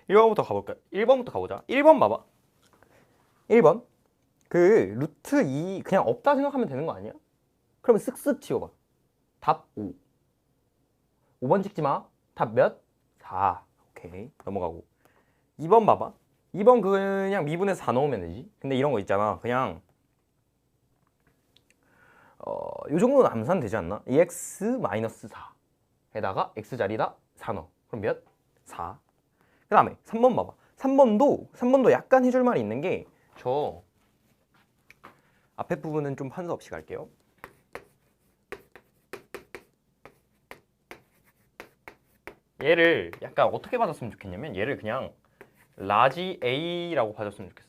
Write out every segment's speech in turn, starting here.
1번부터 가볼까요? 1번부터 가보자. 1번 봐봐. 1번. 그 루트 2 그냥 없다 생각하면 되는 거 아니야? 그러면 쓱쓱 지워봐. 답 5. 5번 찍지 마. 답 몇? 4. 오케이. 넘어가고. 2번 봐봐. 2번 그냥 미분에서 4 넣으면 되지. 근데 이런 거 있잖아. 그냥 요 정도는 암산 되지 않나? 2x-4 에다가 x자리다 4 넣어. 그럼 몇? 4. 그 다음에 3번 봐봐. 3번도 약간 해줄 말이 있는 게 저 앞에 부분은 좀 판서 없이 갈게요. 얘를 약간 어떻게 받았으면 좋겠냐면 얘를 그냥 라지 A라고 봐줬으면 좋겠어.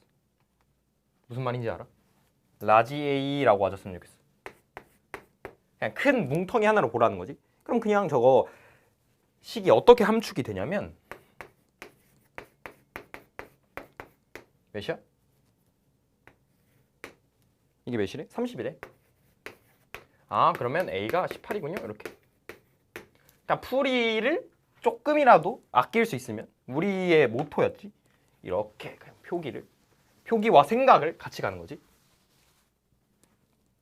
무슨 말인지 알아? 라지 A라고 봐줬으면 좋겠어. 그냥 큰 뭉텅이 하나로 보라는 거지. 그럼 그냥 저거 식이 어떻게 함축이 되냐면 몇이야? 이게 몇이래? 30이래? 아 그러면 A가 18이군요. 이렇게. 그러니까 풀이를 조금이라도 아낄 수 있으면 우리의 모토였지. 이렇게 그냥 표기와 생각을 같이 가는 거지.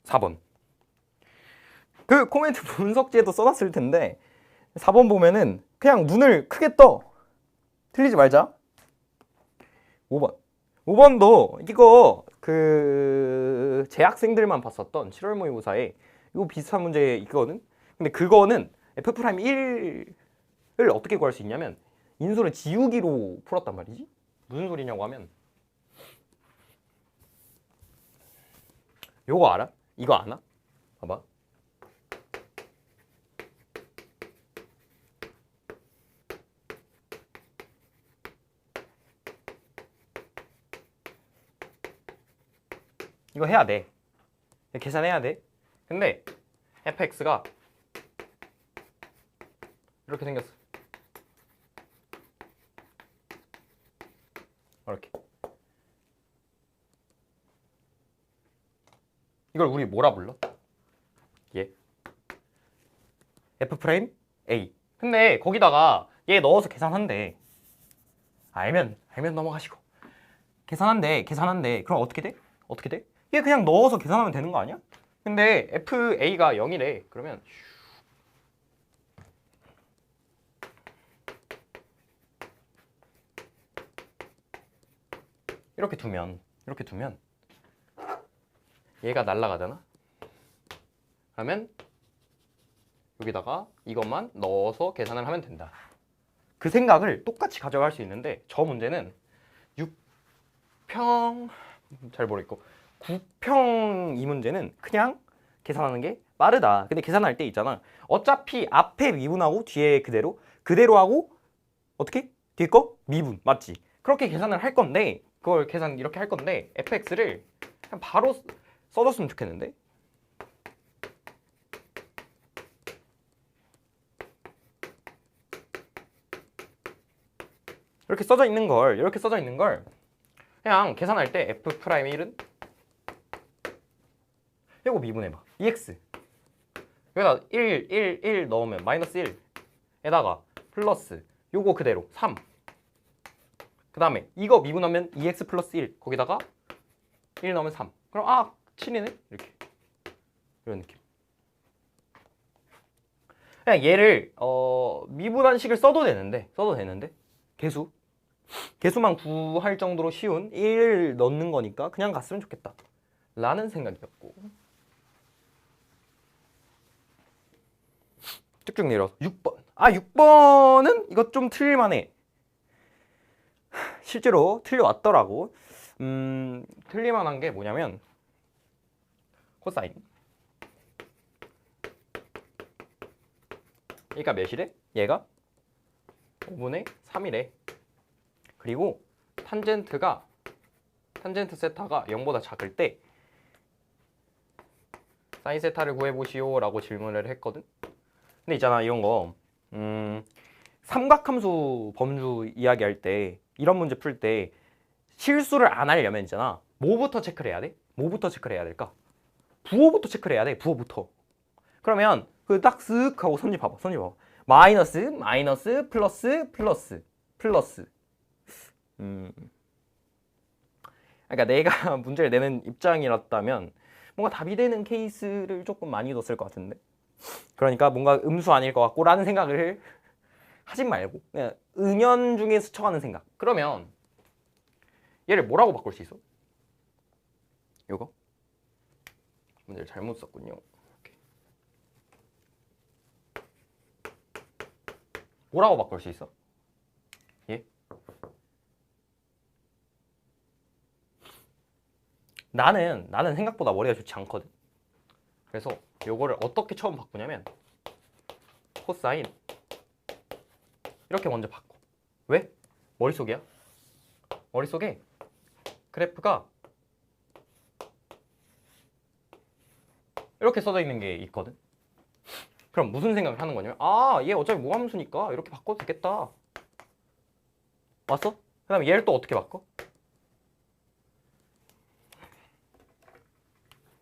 4번. 그 코멘트 분석지에도 써놨을 텐데 4번 보면은 그냥 눈을 크게 떠. 틀리지 말자. 5번. 5번도 이거 그 재학생들만 봤었던 7월 모의고사에 이거 비슷한 문제 있거든. 근데 그거는 F'1을 어떻게 구할 수 있냐면 인수를 지우기로 풀었단 말이지. 무슨 소리냐고 하면 요거 알아? 이거 아나? 봐봐. 이거 해야 돼. 계산해야 돼. 근데 fx가 이렇게 생겼어. 이렇게. 이걸 우리 뭐라 불러? 얘 F' A. 근데 거기다가 얘 넣어서 계산한대. 알면 넘어가시고. 계산한대. 그럼 어떻게 돼? 얘 그냥 넣어서 계산하면 되는 거 아니야? 근데 FA가 0이래. 그러면 이렇게 두면 얘가 날아가잖아. 그러면 여기다가 이것만 넣어서 계산을 하면 된다. 그 생각을 똑같이 가져갈 수 있는데 저 문제는 6평 잘 모르겠고 9평 이 문제는 그냥 계산하는 게 빠르다. 근데 계산할 때 있잖아. 어차피 앞에 미분하고 뒤에 그대로 하고 어떻게? 뒤에 거 미분 맞지? 그렇게 계산을 할 건데 그걸 계산 이렇게 할 건데 fx를 그냥 바로 써줬으면 좋겠는데. 이렇게 써져 있는 걸 그냥 계산할 때 f'1은 이거 미분해봐. 2x 여기다 1 넣으면 마이너스 1에다가 플러스 요거 그대로 3. 그 다음에 이거 미분하면 2x 플러스 1 거기다가 1 넣으면 3. 그럼 7이네? 이렇게 이런 느낌. 그냥 얘를 미분한 식을 써도 되는데 개수만 구할 정도로 쉬운 1 넣는 거니까 그냥 갔으면 좋겠다 라는 생각이었고. 쭉쭉 내려서 6번. 6번은 이거 좀 틀릴만해. 실제로 틀려왔더라고. 틀릴만한 게 뭐냐면 코사인. 그러니까 몇이래? 얘가 5분의 3이래. 그리고 탄젠트 세타가 0보다 작을 때 사인 세타를 구해보시오 라고 질문을 했거든. 근데 있잖아 이런 거 삼각함수 범주 이야기할 때 이런 문제 풀 때 실수를 안 하려면 있잖아 뭐부터 체크를 해야 돼? 뭐부터 체크를 해야 될까? 부호부터 체크를 해야 돼. 부호부터. 그러면 그 딱 쓱 하고 선지 봐봐. 마이너스 플러스 그러니까 내가 문제를 내는 입장이었다면 뭔가 답이 되는 케이스를 조금 많이 뒀을 것 같은데, 그러니까 뭔가 음수 아닐 것 같고 라는 생각을 하지 말고 그냥 은연중에 스쳐가는 생각. 그러면 얘를 뭐라고 바꿀 수 있어? 요거 문제를 잘못 썼군요. 이렇게. 뭐라고 바꿀 수 있어? 예? 나는 생각보다 머리가 좋지 않거든. 그래서 요거를 어떻게 처음 바꾸냐면 코사인 이렇게 먼저 바꿔. 왜? 머릿속이야. 머릿속에 그래프가 이렇게 써져 있는 게 있거든. 그럼 무슨 생각을 하는 거냐면, 아, 얘 어차피 무함수니까 이렇게 바꿔도 되겠다. 왔어? 그 다음에 얘를 또 어떻게 바꿔?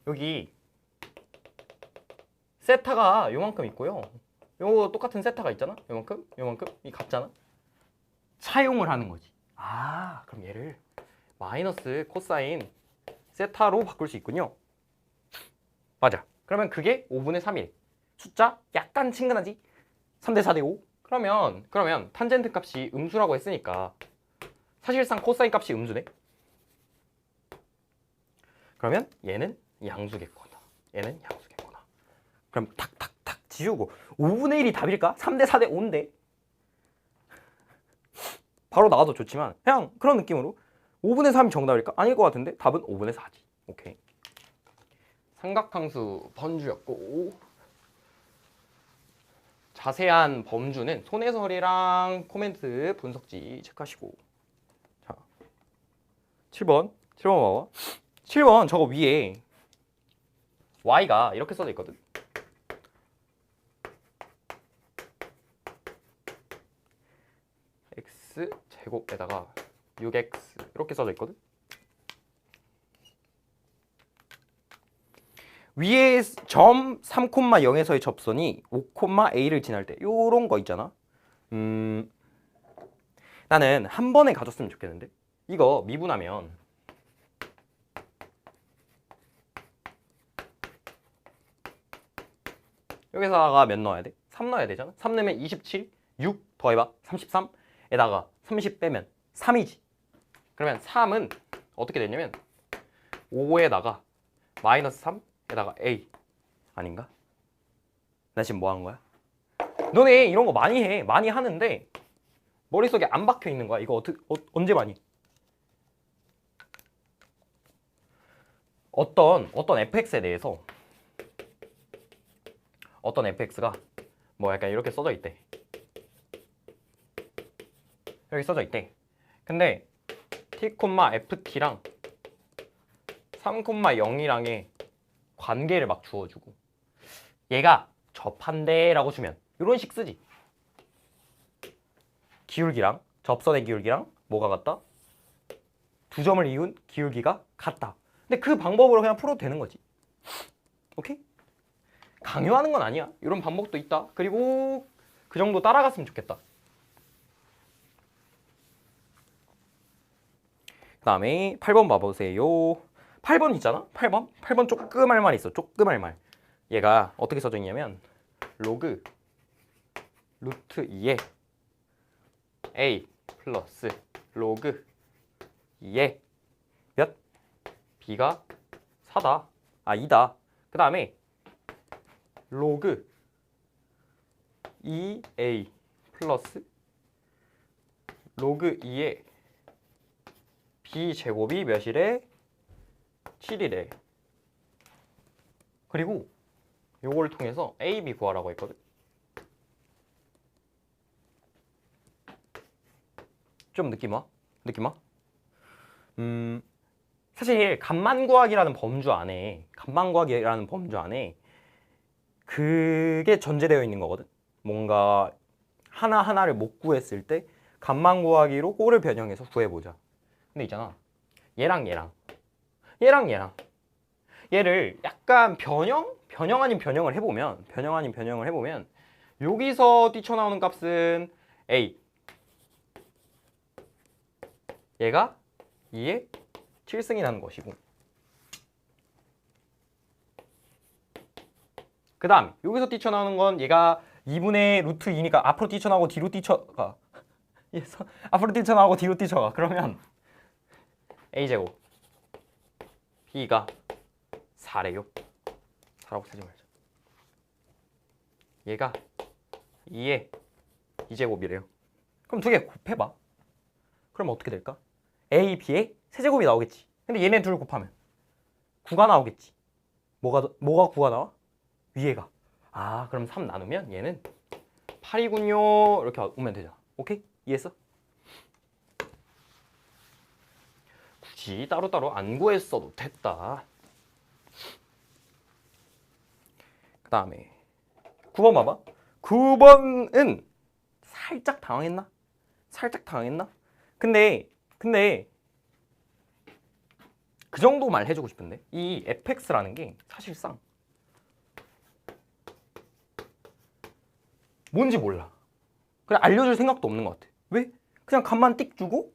여기 세타가 요만큼 있고요. 요거 똑같은 세타가 있잖아? 요만큼? 요만큼? 이 같잖아? 차용을 하는 거지. 아, 그럼 얘를 마이너스 코사인 세타로 바꿀 수 있군요. 맞아. 그러면 그게 5분의 3이래. 숫자 약간 친근하지? 3대 4대 5? 그러면 탄젠트 값이 음수라고 했으니까 사실상 코사인 값이 음수네? 그러면 얘는 양수겠구나. 얘는 양수겠구나. 그럼 탁탁탁 지우고 5분의 1이 답일까? 3대 4대 5인데 바로 나와도 좋지만 그냥 그런 느낌으로 5분의 3이 정답일까? 아닐 것 같은데 답은 5분의 4지. 오케이. 삼각함수 번주였고, 자세한 범주는 손해설이랑 코멘트 분석지 체크하시고. 자, 7번 봐봐. 7번 저거 위에 y가 이렇게 써져 있거든. x 제곱에다가 6x 이렇게 써져 있거든. 위에 점 3,0에서의 접선이 5,a를 지날 때 요런 거 있잖아. 나는 한 번에 가졌으면 좋겠는데, 이거 미분하면 여기다가 몇 넣어야 돼? 3 넣어야 되잖아. 3 넣으면 27, 6 더해봐 33에다가 30 빼면 3이지. 그러면 3은 어떻게 되냐면 5에다가 마이너스 3에다가 a 아닌가? 나 지금 뭐 하는 거야? 너네 이런 거 많이 해. 많이 하는데 머릿속에 안 박혀 있는 거야. 이거 언제 많이? 어떤 fx에 대해서 어떤 fx가 뭐 약간 이렇게 써져 있대. 여기 써져 있대. 근데 t, ft랑 3,0이랑의 관계를 막 주어주고 얘가 접한대 라고 주면 이런 식 쓰지. 기울기랑 접선의 기울기랑 뭐가 같다? 두 점을 이은 기울기가 같다. 근데 그 방법으로 그냥 풀어도 되는 거지. 오케이? 강요하는 건 아니야. 이런 방법도 있다. 그리고 그 정도 따라갔으면 좋겠다. 그 다음에 8번 봐보세요. 8번 있잖아? 8번 조금 할 말 있어. 조금 할 말. 얘가 어떻게 써져 있냐면 로그 루트 2에 a 플러스 로그 2에 몇? b가 4다. 아 2다. 그 다음에 로그 2a 플러스 로그 2에 b 제곱이 몇이래? 7이래. 그리고 요걸 통해서 a, b 구하라고 했거든. 좀 느낌 와? 느낌 와? 사실 값만 구하기라는 범주 안에 그게 전제되어 있는 거거든. 뭔가 하나하나를 못 구했을 때 값만 구하기로 꼴을 변형해서 구해보자. 근데 있잖아, 얘랑 얘를 약간 변형 아닌 변형을 해보면 여기서 뛰쳐나오는 값은 a, 얘가 2의 7승이라는 것이고, 그 다음 여기서 뛰쳐나오는 건 얘가 2분의 루트 2니까 앞으로 뛰쳐나오고 뒤로 뛰쳐가. 앞으로 뛰쳐나오고 뒤로 뛰쳐가. 그러면 a제곱 b가 4래요. 4라고 쓰지 말자. 얘가 2의 2제곱이래요. 그럼 두 개 곱해봐. 그럼 어떻게 될까? a, b의 세제곱이 나오겠지. 근데 얘네 둘 곱하면 9가 나오겠지. 뭐가 9가 나와? 위에가. 아, 그럼 3 나누면 얘는 8이군요. 이렇게 오면 되잖아. 오케이? 이해했어? 굳이 따로따로 안 구했어도 됐다. 그 다음에 9번 봐봐. 9번은 살짝 당황했나? 살짝 당황했나? 근데 그 정도 말 해주고 싶은데 이 fx라는 게 사실상 뭔지 몰라. 그냥 알려줄 생각도 없는 것 같아. 왜? 그냥 값만 띡 주고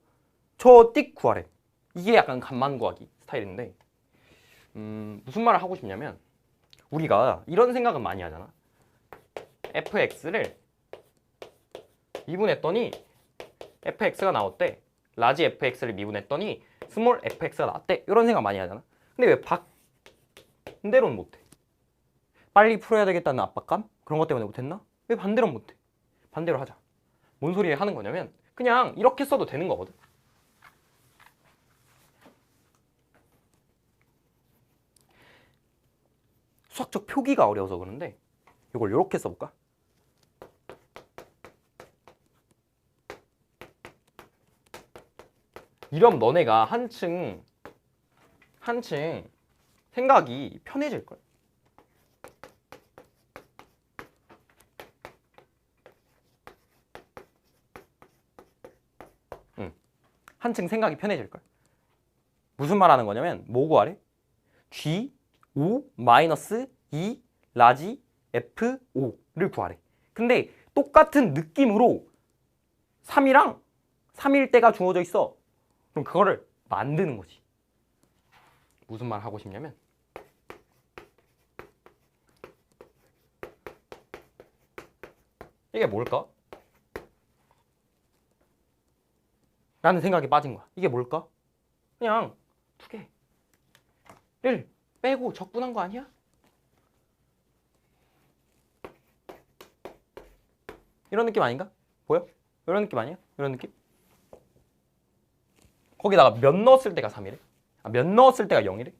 저 띡 구하래. 이게 약간 값만 구하기 스타일인데 무슨 말을 하고 싶냐면 우리가 이런 생각은 많이 하잖아. fx를 미분했더니 fx가 나왔대. 라지 fx를 미분했더니 스몰 fx가 나왔대. 이런 생각 많이 하잖아. 근데 왜 반대로는 못해? 빨리 풀어야 되겠다는 압박감? 그런 것 때문에 못했나? 왜 반대로는 못해? 반대로 하자. 뭔 소리 하는 거냐면 그냥 이렇게 써도 되는 거거든. 수학적 표기가 어려워서 그런데 이걸 이렇게 써볼까? 이러면 너네가 한층 생각이 편해질걸? 한층 생각이 편해질걸? 무슨 말 하는 거냐면 뭐 구하래? G5 2 라지 F5를 구하래. 근데 똑같은 느낌으로 3이랑 3일 때가 주어져 있어. 그럼 그거를 만드는 거지. 무슨 말 하고 싶냐면 이게 뭘까? 라는 생각이 빠진 거야. 이게 뭘까? 그냥 두 개를 빼고 적분한 거 아니야? 이런 느낌 아닌가? 보여? 이런 느낌 아니야? 이런 느낌? 거기다가 몇 넣었을 때가 3이래? 몇 넣었을 때가 0이래?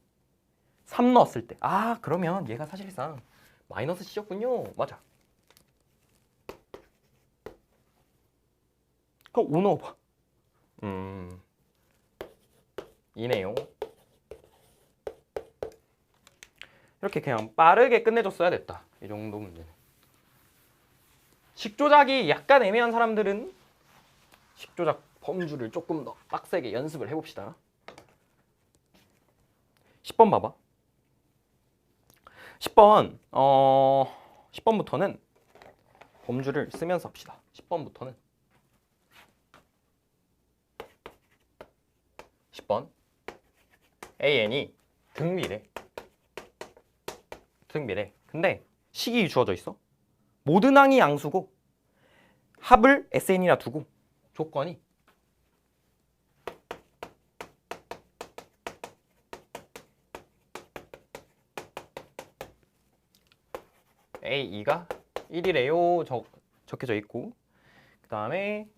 3 넣었을 때. 아, 그러면 얘가 사실상 마이너스 C였군요. 맞아. 그럼 5 넣어봐. 이네요. 이렇게 그냥 빠르게 끝내줬어야 됐다. 이 정도 문제는. 식조작이 약간 애매한 사람들은 식조작 범주를 조금 더 빡세게 연습을 해봅시다. 10번 봐봐. 10번 10번부터는 범주를 쓰면서 합시다. 10번부터는 10번 AN이 등비래. 근데 식이 주어져 있어. 모든 항이 양수고 합을 SN이라 두고 조건이 A2가 1이래요. 적혀져 있고 그 다음에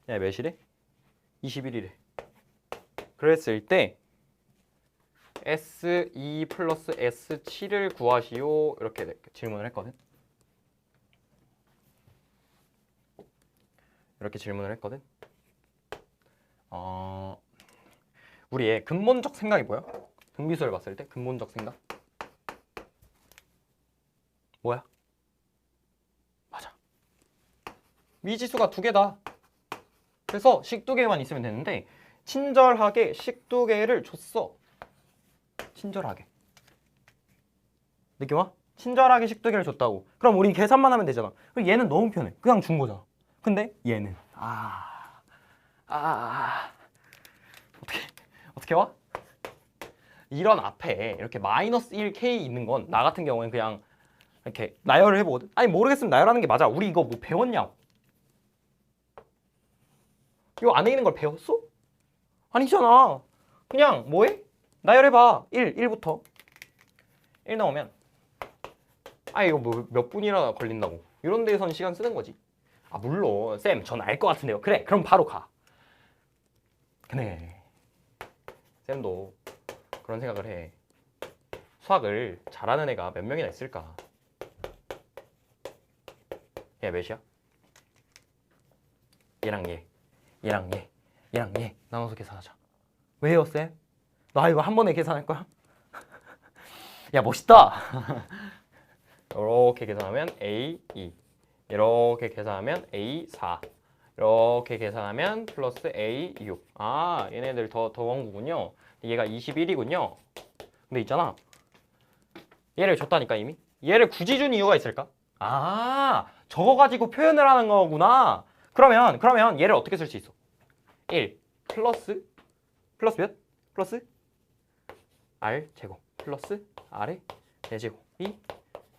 야, 몇이래? 21이래. 그랬을 때 S2 플러스 S7을 구하시오. 이렇게 질문을 했거든. 이렇게 질문을 했거든. 우리의 근본적 생각이 뭐야? 등비수를 봤을 때 근본적 생각 뭐야? 맞아. 미지수가 두 개다. 그래서 식 두 개만 있으면 되는데 친절하게 식 두 개를 줬어. 친절하게. 느낌 와? 친절하게 식두개를 줬다고. 그럼 우리 계산만 하면 되잖아. 그럼 얘는 너무 편해. 그냥 준 거잖아. 근데 얘는 어떻게 와? 이런 앞에 이렇게 마이너스 1K 있는 건 나 같은 경우에는 그냥 이렇게 나열을 해보거든. 아니 모르겠으면 나열하는 게 맞아. 우리 이거 뭐 배웠냐고. 이거 안에 있는 걸 배웠어? 아니잖아. 그냥 뭐해? 나열해봐. 1부터 1 나오면 이거 뭐 몇 분이나 걸린다고. 이런 데에선 시간 쓰는 거지. 물론 쌤 전 알 것 같은데요. 그래 그럼 바로 가. 그래 쌤도 그런 생각을 해. 수학을 잘하는 애가 몇 명이나 있을까? 얘 몇이야? 얘랑 얘 나눠서 계산하자. 왜요 쌤? 나 이거 한 번에 계산할 거야? 야 멋있다. 이렇게 계산하면 A2 이렇게 계산하면 A4 이렇게 계산하면 플러스 A6. 얘네들 더 원구군요. 얘가 21이군요. 근데 있잖아, 얘를 줬다니까. 이미 얘를 굳이 준 이유가 있을까? 저거 가지고 표현을 하는 거구나. 그러면 얘를 어떻게 쓸 수 있어? 1 플러스 몇? 플러스 R 제곱 플러스 R의 4제곱이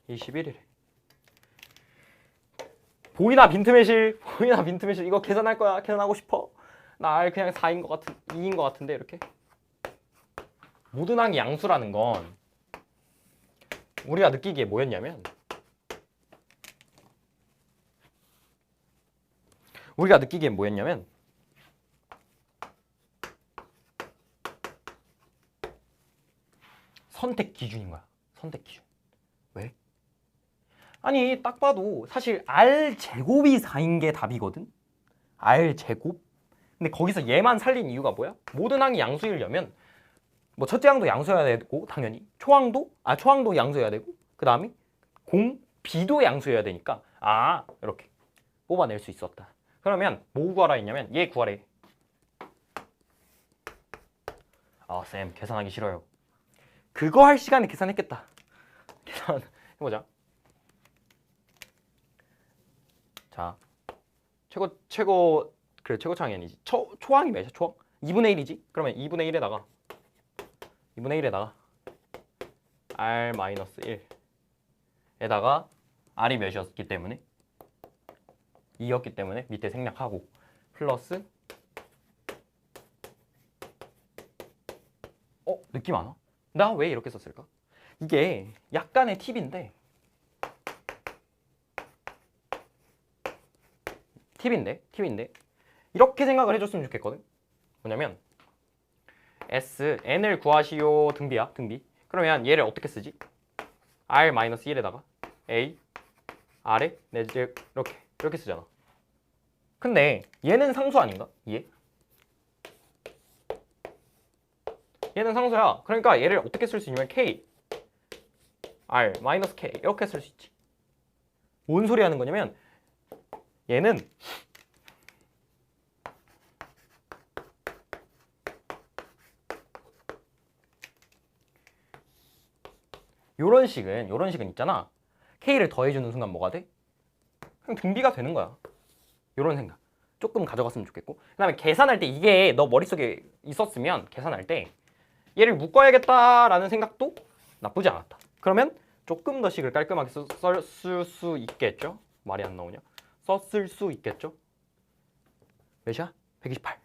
21이래. 보이나 빈틈의실 이거 계산할 거야. 계산하고 싶어? 나 R 그냥 4인 것 같은 2인 것 같은데. 이렇게 모든 항이 양수라는 건 우리가 느끼기에 뭐였냐면, 선택 기준인 거야. 선택 기준. 왜? 아니 딱 봐도 사실 R 제곱이 4인 게 답이거든. R 제곱. 근데 거기서 얘만 살린 이유가 뭐야? 모든 항이 양수이려면 뭐 첫째 항도 양수여야 되고, 당연히 초항도 양수여야 되고, 그 다음에 B도 양수여야 되니까 이렇게 뽑아낼 수 있었다. 그러면 뭐 구하라 했냐면 얘 구하래. 쌤 계산하기 싫어요. 그거 할 시간에 계산했겠다. 계산해보자. 자, 최고차항이 아니지. 초항이 몇이야? 초항? 2분의 1이지? 그러면 2분의 1에다가 R-1에다가 R이 몇이었기 때문에 2였기 때문에 밑에 생략하고 플러스 느낌 안 와? 나 왜 이렇게 썼을까? 이게 약간의 팁인데 이렇게 생각을 해줬으면 좋겠거든. 뭐냐면 N을 구하시오 등비야. 등비. 그러면 얘를 어떻게 쓰지? R-1에다가 A R에 내제 이렇게 쓰잖아. 근데 얘는 상수 아닌가? 얘는 상수야. 그러니까 얘를 어떻게 쓸 수 있냐면 K R-K 이렇게 쓸 수 있지. 뭔 소리 하는 거냐면 얘는 요런 식은 있잖아. K를 더해주는 순간 뭐가 돼? 그냥 등비가 되는 거야. 요런 생각 조금 가져갔으면 좋겠고, 그 다음에 계산할 때 이게 너 머릿속에 있었으면 계산할 때 얘를 묶어야겠다라는 생각도 나쁘지 않았다. 그러면 조금 더 식을 깔끔하게 쓸 수 있겠죠? 말이 안 나오냐? 썼을 수 있겠죠? 몇이야? 128.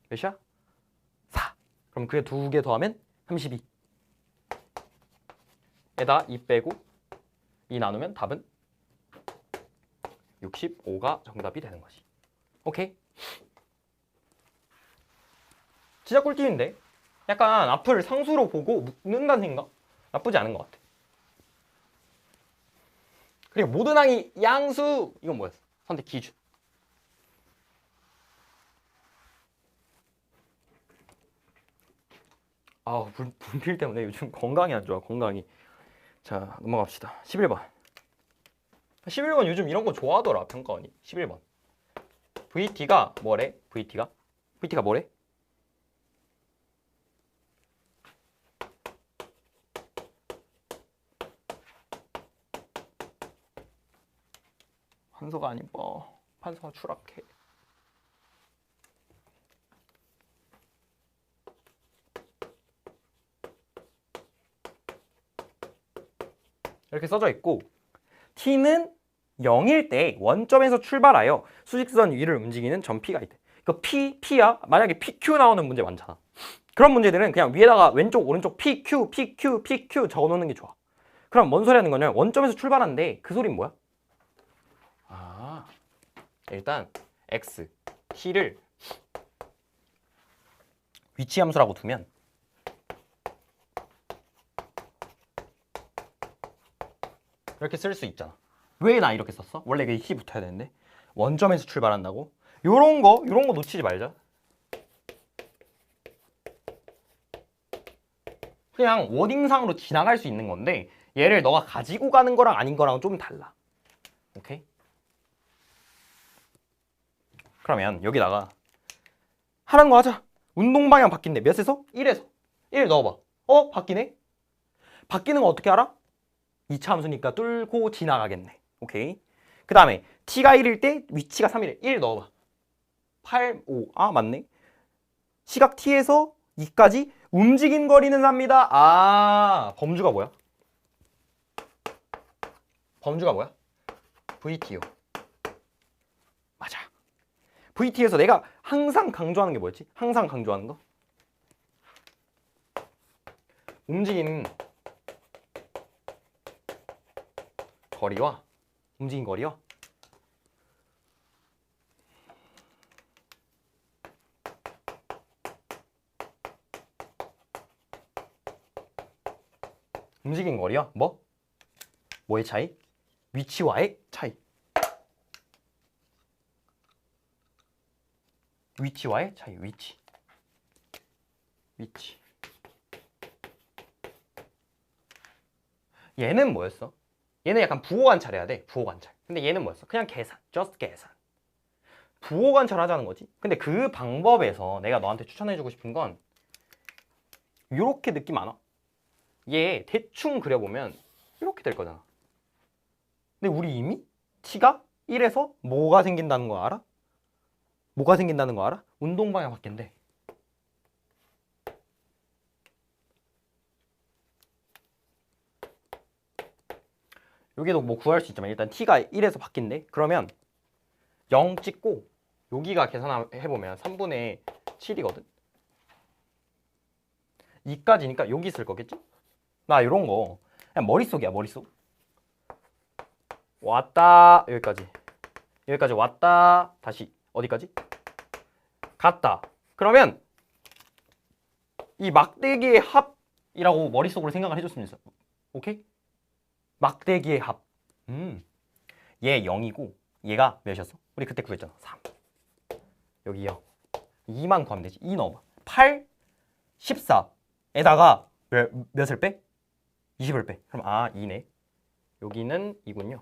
몇이야? 4. 그럼 그게 2개 더하면 32. 에다 2 빼고 2 나누면 답은 65가 정답이 되는 거지. 오케이? 진짜 꿀팁인데? 약간 앞을 상수로 보고 묶는다는 생각? 나쁘지 않은 것 같아. 그리고 모든 항이 양수. 이건 뭐였어? 선택 기준. 분필 때문에 요즘 건강이 안 좋아. 건강이. 자, 넘어갑시다. 11번. 11번 요즘 이런 거 좋아하더라. 평가원이. 11번. VT가 뭐래? VT가 뭐래? 판서가 안 이뻐. 판서가 추락해. 이렇게 써져 있고 t는 0일 때 원점에서 출발하여 수직선 위를 움직이는 점 p가 있대. 그 p야. 만약에 pq 나오는 문제 많잖아. 그런 문제들은 그냥 위에다가 왼쪽 오른쪽 pq 적어놓는 게 좋아. 그럼 뭔 소리 하는 거냐? 원점에서 출발하는데 그 소리는 뭐야? 아, 일단 x, t를 위치 함수라고 두면 이렇게 쓸 수 있잖아. 왜 나 이렇게 썼어? 원래 이게 t 붙어야 되는데 원점에서 출발한다고? 요런 거 놓치지 말자. 그냥 워딩상으로 지나갈 수 있는 건데 얘를 너가 가지고 가는 거랑 아닌 거랑 좀 달라. 오케이? 그러면 여기다가 하라는 거 하자. 운동 방향 바뀐대. 몇에서? 1에서. 1 넣어봐. 바뀌네? 바뀌는 거 어떻게 알아? 2차 함수니까 뚫고 지나가겠네. 오케이. 그 다음에 t가 1일 때 위치가 3이래. 1 넣어봐. 8, 5. 아, 맞네. 시각 t에서 2까지 움직인 거리는 3입니다. 아, 범주가 뭐야? 범주가 뭐야? VT요. 맞아. VT에서 내가 항상 강조하는 게 뭐였지? 항상 강조하는 거? 움직이는 거리와 움직인 거리와 움직인 거리와 뭐의 차이? 위치와의 차이. 위치와의 차이. 위치. 얘는 뭐였어? 얘는 약간 부호 관찰해야 돼. 부호 관찰. 근데 얘는 뭐였어? 그냥 계산. just 계산. 부호 관찰 하자는 거지. 근데 그 방법에서 내가 너한테 추천해주고 싶은 건 이렇게 느낌 안 와? 얘 대충 그려보면 이렇게 될 거잖아. 근데 우리 이미 t가 1에서 뭐가 생긴다는 거 알아? 뭐가 생긴다는 거 알아? 운동 방향 바뀐대. 여기도 뭐 구할 수 있지만 일단 t가 1에서 바뀐대. 그러면 0 찍고 여기가 계산해보면 3분의 7이거든. 2까지니까 여기 쓸 거겠지? 나 이런 거 그냥 머릿속이야. 머릿속. 왔다 여기까지 왔다 다시 어디까지? 갔다. 그러면 이 막대기의 합이라고 머릿속으로 생각을 해줬으면 있어. 오케이? 막대기의 합. 얘 0이고 얘가 몇이었어? 우리 그때 구했잖아. 3. 여기 0. 2만 구하면 되지. 2 넣어봐. 8, 14에다가 몇을 빼? 20을 빼. 그럼 2네. 여기는 2군요.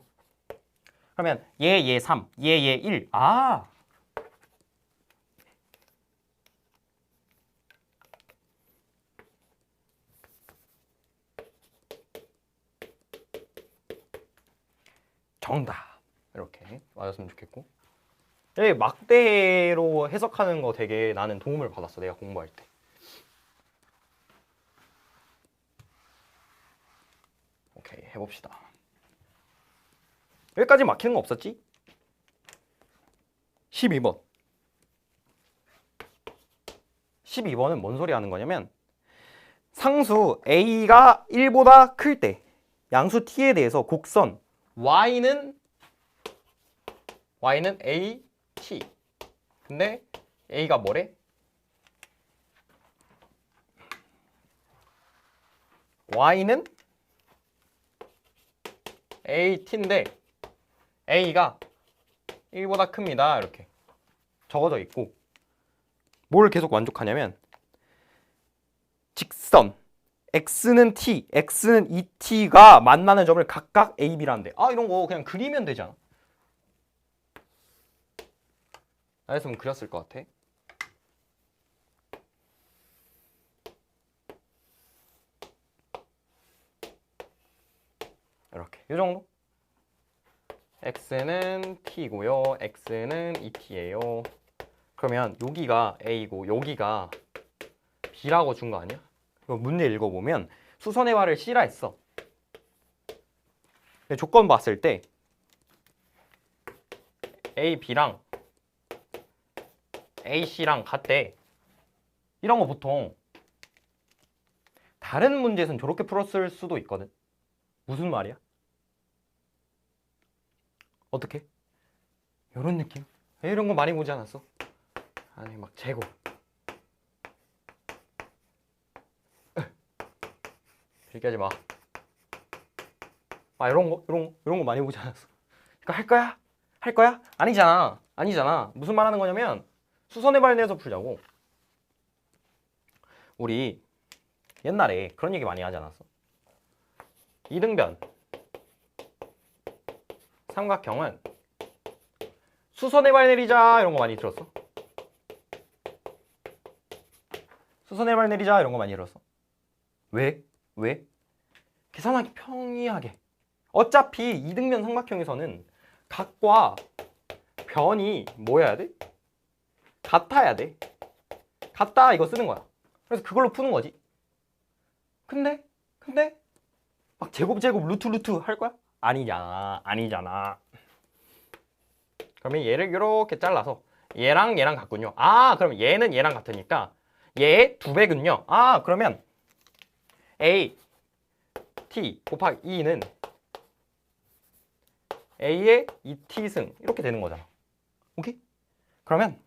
그러면 얘 3, 얘 1. 정답. 이렇게 맞았으면 좋겠고. 막대로 해석하는 거 되게 나는 도움을 받았어. 내가 공부할 때. 오케이, 해봅시다. 여기까지 막히는 거 없었지? 12번. 12번은 뭔 소리 하는 거냐면 상수 a가 1보다 클 때 양수 t에 대해서 곡선 y는 a, t. 근데 a가 뭐래? y는 a, t인데 a가 1보다 큽니다. 이렇게 적어져 있고 뭘 계속 만족하냐면 직선 x는 t, x는 2t가 만나는 점을 각각 a, b라는데 이런 거 그냥 그리면 되잖아. 나였으면 그렸을 것 같아. 이렇게 이 정도? x는 t고요. x는 2t예요. 그러면 여기가 a고 여기가 b라고 준 거 아니야? 이거 문제 읽어보면 수선의 발을 c라 했어. 조건 봤을 때 a, b랑 a, c랑 같대. 이런 거 보통 다른 문제에서는 저렇게 풀었을 수도 있거든. 무슨 말이야? 어떻게? 이런 느낌? 이런 거 많이 보지 않았어? 아니 막 제곱 이렇게 하지 마. 아 이런 거 많이 보지 않았어? 그러니까 할 거야? 할 거야? 아니잖아. 아니잖아. 무슨 말 하는 거냐면 수선의 발 내서 풀자고. 우리 옛날에 그런 얘기 많이 하지 않았어? 이등변 삼각형은 수선의 발 내리자 이런 거 많이 들었어? 수선의 발 내리자 이런 거 많이 들었어? 왜? 왜? 계산하기 편리하게. 어차피 이등변 삼각형에서는 각과 변이 뭐여야 돼? 같아야 돼. 같다 이거 쓰는 거야. 그래서 그걸로 푸는 거지. 근데 막 제곱 루트 할 거야? 아니잖아. 그러면 얘를 이렇게 잘라서 얘랑 같군요. 아 그럼 얘는 얘랑 같으니까 얘의 2배군요. 아 그러면 a t 곱하기 2는 a의 2t승 이렇게 되는 거잖아. 오케이? 그러면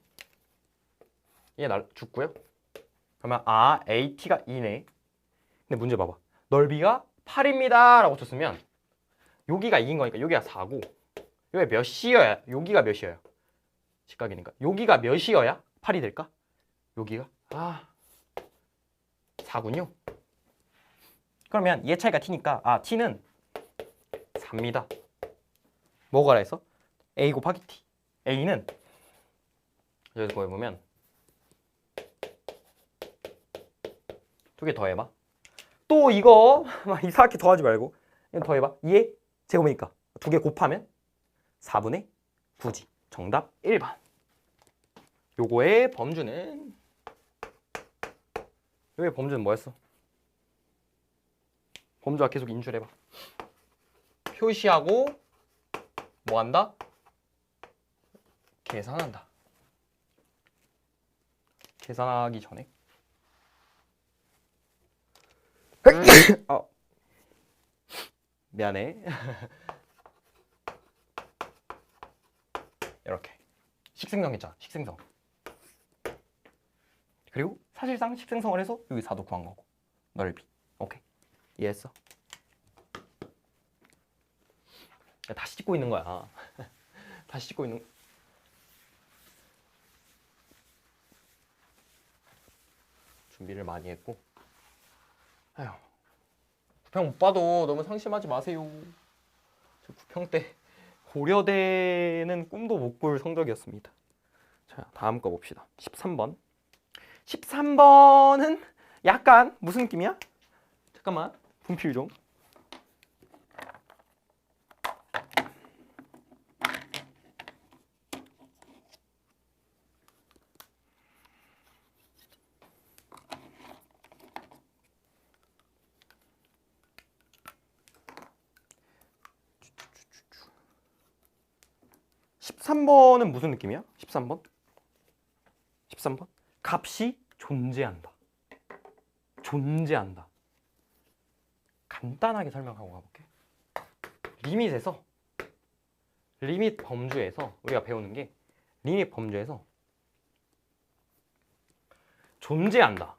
얘 죽고요. 그러면 아 at가 2네. 근데 문제 봐봐. 넓이가 8입니다 라고 쳤으면 여기가 2인 거니까 여기가 4고 여기 몇이어야 여기가 몇이어야 직각이니까 여기가 몇이어야 8이 될까? 여기가 4군요. 그러면 얘 차이가 t니까 t는 4입니다. 뭐가 했어? a 곱하기 t. a는 여기서 보여보면 두 개 더해봐. 또 이거 막 이상하게 더하지 말고 이거 더해봐. 2의 제곱이니까 두 개 곱하면 4분의 9지. 정답 1번. 요거의 범주는 뭐였어? 범주와 계속 인출해봐. 표시하고 뭐 한다? 계산한다. 계산하기 전에 미안해. 이렇게 식생성 했잖아. 식생성. 그리고 사실상 식생성을 해서 여기 4도 구한 거고 넓이. 오케이. 이해했어? 다시 찍고 있는 거야. 다시 찍고 있는. 준비를 많이 했고. 아휴. 부평 못 봐도 너무 상심하지 마세요. 저 부평 때 고려대는 꿈도 못 꿀 성적이었습니다. 자, 다음 거 봅시다. 13번. 13번은 약간 무슨 느낌이야? 잠깐만. 분필 좀. (13번은) 무슨 느낌이야? 13번? 값이 존재한다. 간단하게 설명하고 가볼게. 리밋 범주에서 우리가 배우는 게 리밋 범주에서 존재한다.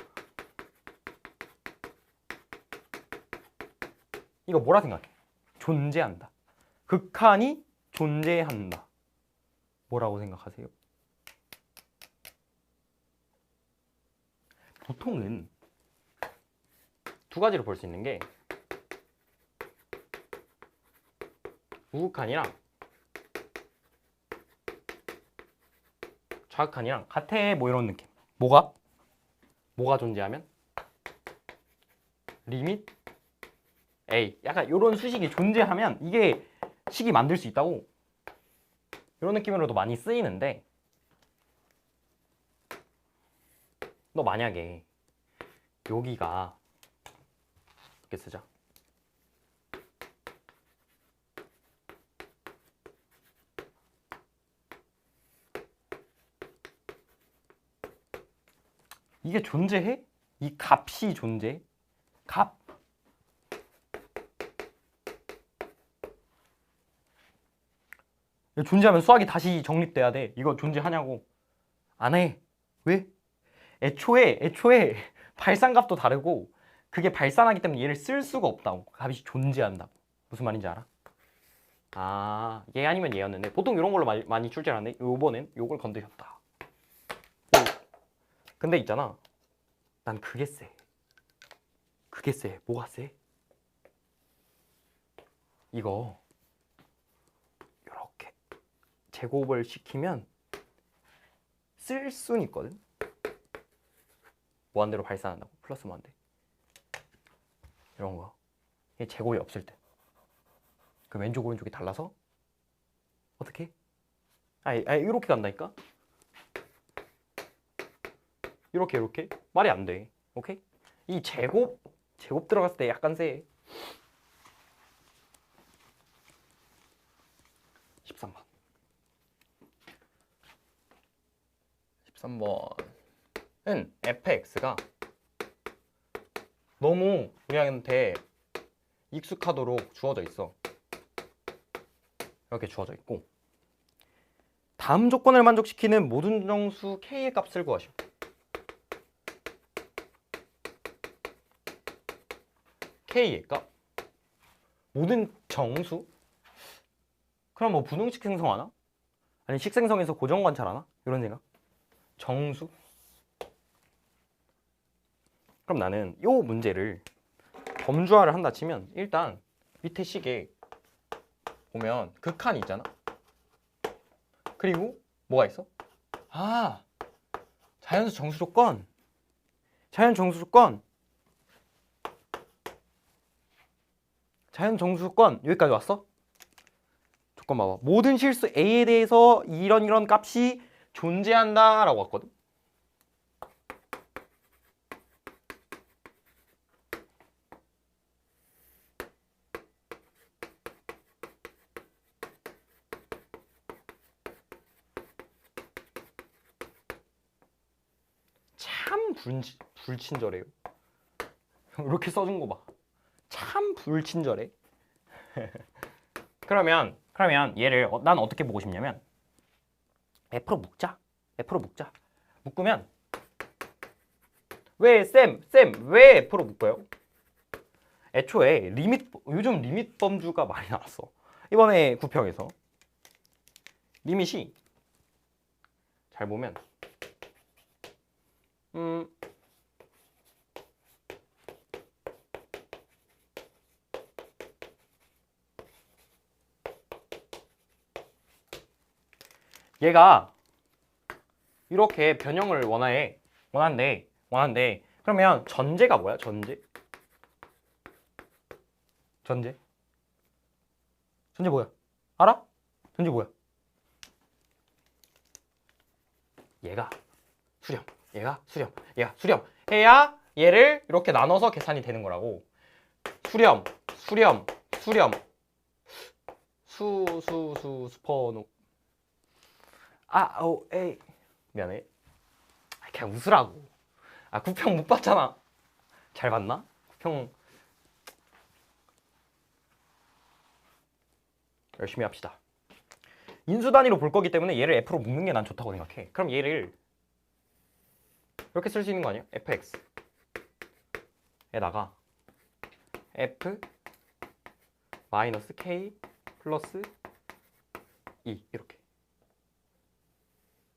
이거 뭐라 생각해? 존재한다. 극한이 존재한다. 뭐라고 생각하세요? 보통은 두 가지로 볼 수 있는 게 우극한이랑 좌극한이랑 같아 뭐 이런 느낌. 뭐가 존재하면 리밋 A 약간 이런 수식이 존재하면 이게 식이 만들 수 있다고. 이런 느낌으로도 많이 쓰이는데 너 만약에 여기가 이렇게 쓰자. 이게 존재해? 이 값이 존재해? 값? 존재하면 수학이 다시 정립돼야 돼. 이거 존재하냐고. 안 해. 왜? 애초에 발산값도 다르고 그게 발산하기 때문에 얘를 쓸 수가 없다고. 값이 존재한다고. 무슨 말인지 알아? 아, 얘 아니면 얘였는데 보통 이런 걸로 많이 출제하는데 요번엔 요걸 건드렸다. 근데 있잖아. 난 그게 세. 그게 세. 뭐가 세? 이거 이렇게 제곱을 시키면 쓸 수는 있거든. 무한대로 발산한다고. 플러스 무한대. 이런 거. 얘 제곱이 없을 때. 그 왼쪽 오른쪽이 달라서 어떻게? 이렇게 간다니까? 이렇게 말이 안 돼. 오케이? 이 제곱 들어갔을 때 약간 세. 13번. 13번은 fx가 너무 우리한테 익숙하도록 주어져 있어. 이렇게 주어져 있고 다음 조건을 만족시키는 모든 정수 k의 값을 구하시오. k의 값 모든 정수? 그럼 뭐 분홍식 생성하나? 아니 식생성에서 고정 관찰하나? 이런 생각? 정수? 그럼 나는 이 문제를 범주화를 한다 치면 일단 밑에 식에 보면 극한이 있잖아. 그리고 뭐가 있어? 아, 자연수 정수 조건. 자연 정수 조건 여기까지 왔어? 조건 봐봐. 모든 실수 A에 대해서 이런 값이 존재한다 라고 왔거든. 참 불친절해요. 이렇게 써준 거 봐. 참 불친절해. 그러면 얘를 난 어떻게 보고 싶냐면 F로 묶자. 묶으면 왜 왜 F로 묶어요? 애초에 요즘 리밋 범주가 많이 나왔어. 이번에 구평에서 리밋이 잘 보면 얘가 이렇게 변형을 원한대. 그러면 전제가 뭐야? 전제 뭐야? 알아? 전제 뭐야? 얘가 수렴 해야 얘를 이렇게 나눠서 계산이 되는 거라고. 수렴 슈퍼노. 에이 미안해. 그냥 웃으라고. 구평 못 봤잖아. 잘 봤나? 구평 열심히 합시다. 인수 단위로 볼 거기 때문에 얘를 f로 묶는 게 난 좋다고 생각해. 그럼 얘를 이렇게 쓸 수 있는 거 아니야? fx 에다가 f 마이너스 k 플러스 2 이렇게.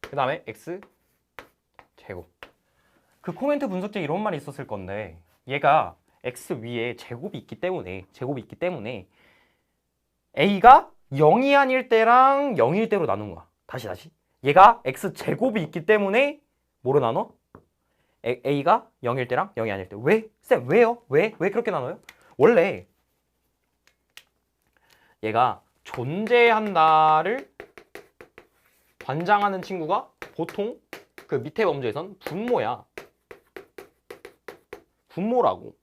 그 다음에 x 제곱. 그 코멘트 분석제 이런 말이 있었을 건데 얘가 x 위에 제곱이 있기 때문에 a가 0이 아닐 때랑 0일 때로 나눈 거야. 다시 얘가 x 제곱이 있기 때문에 뭐로 나눠? a가 0일 때랑 0이 아닐 때. 왜? 쌤 왜요? 왜 그렇게 나눠요? 원래 얘가 존재한다를 관장하는 친구가 보통 그 밑에 범주에선 분모야. 분모라고.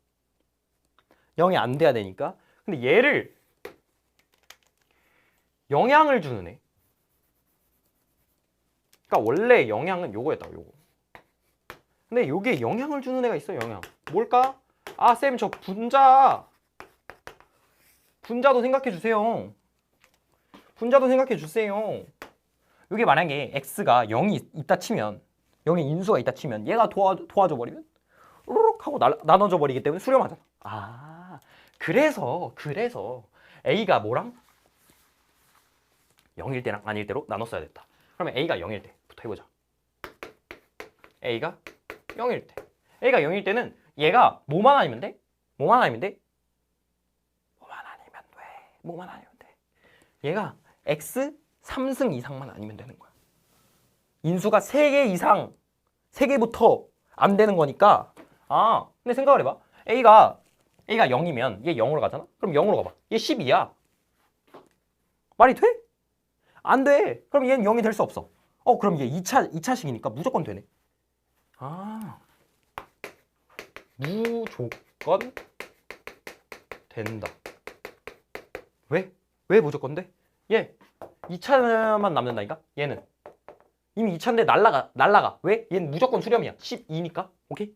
0이 안 돼야 되니까. 근데 얘를 영향을 주는 애. 그러니까 원래 영향은 요거였다고, 요거. 근데 요게 영향을 주는 애가 있어, 영향. 뭘까? 아, 쌤, 저 분자도 생각해 주세요. 분자도 생각해 주세요. 요게 만약에 x가 0이 있다 치면, 0의 인수가 있다 치면 얘가 도와줘 버리면 우르륵 하고 나눠져 버리기 때문에 수렴하잖아. 아, 그래서 a가 뭐랑 0일 때랑 아닐 때로 나눴어야 됐다. 그러면 a가 0일 때부터 해보자. a가 0일 때. a가 0일 때는 얘가 뭐만 아니면 돼? 뭐만 아니면 돼? 뭐만 아니면 돼. 뭐만 아니면 돼. 얘가 x 3승 이상만 아니면 되는 거야. 인수가 3개 이상, 3개부터 안 되는 거니까. 아, 근데 생각을 해봐. a가 0이면 얘 0으로 가잖아? 그럼 0으로 가봐. 얘 12야. 말이 돼? 안 돼. 그럼 얘는 0이 될 수 없어. 그럼 얘 2차식이니까 무조건 되네. 아, 무조건 된다. 왜? 왜 무조건 돼? 얘 2차만 남는다니까? 얘는 이미 2차인데 날라가. 왜? 얘는 무조건 수렴이야. 12니까. 오케이?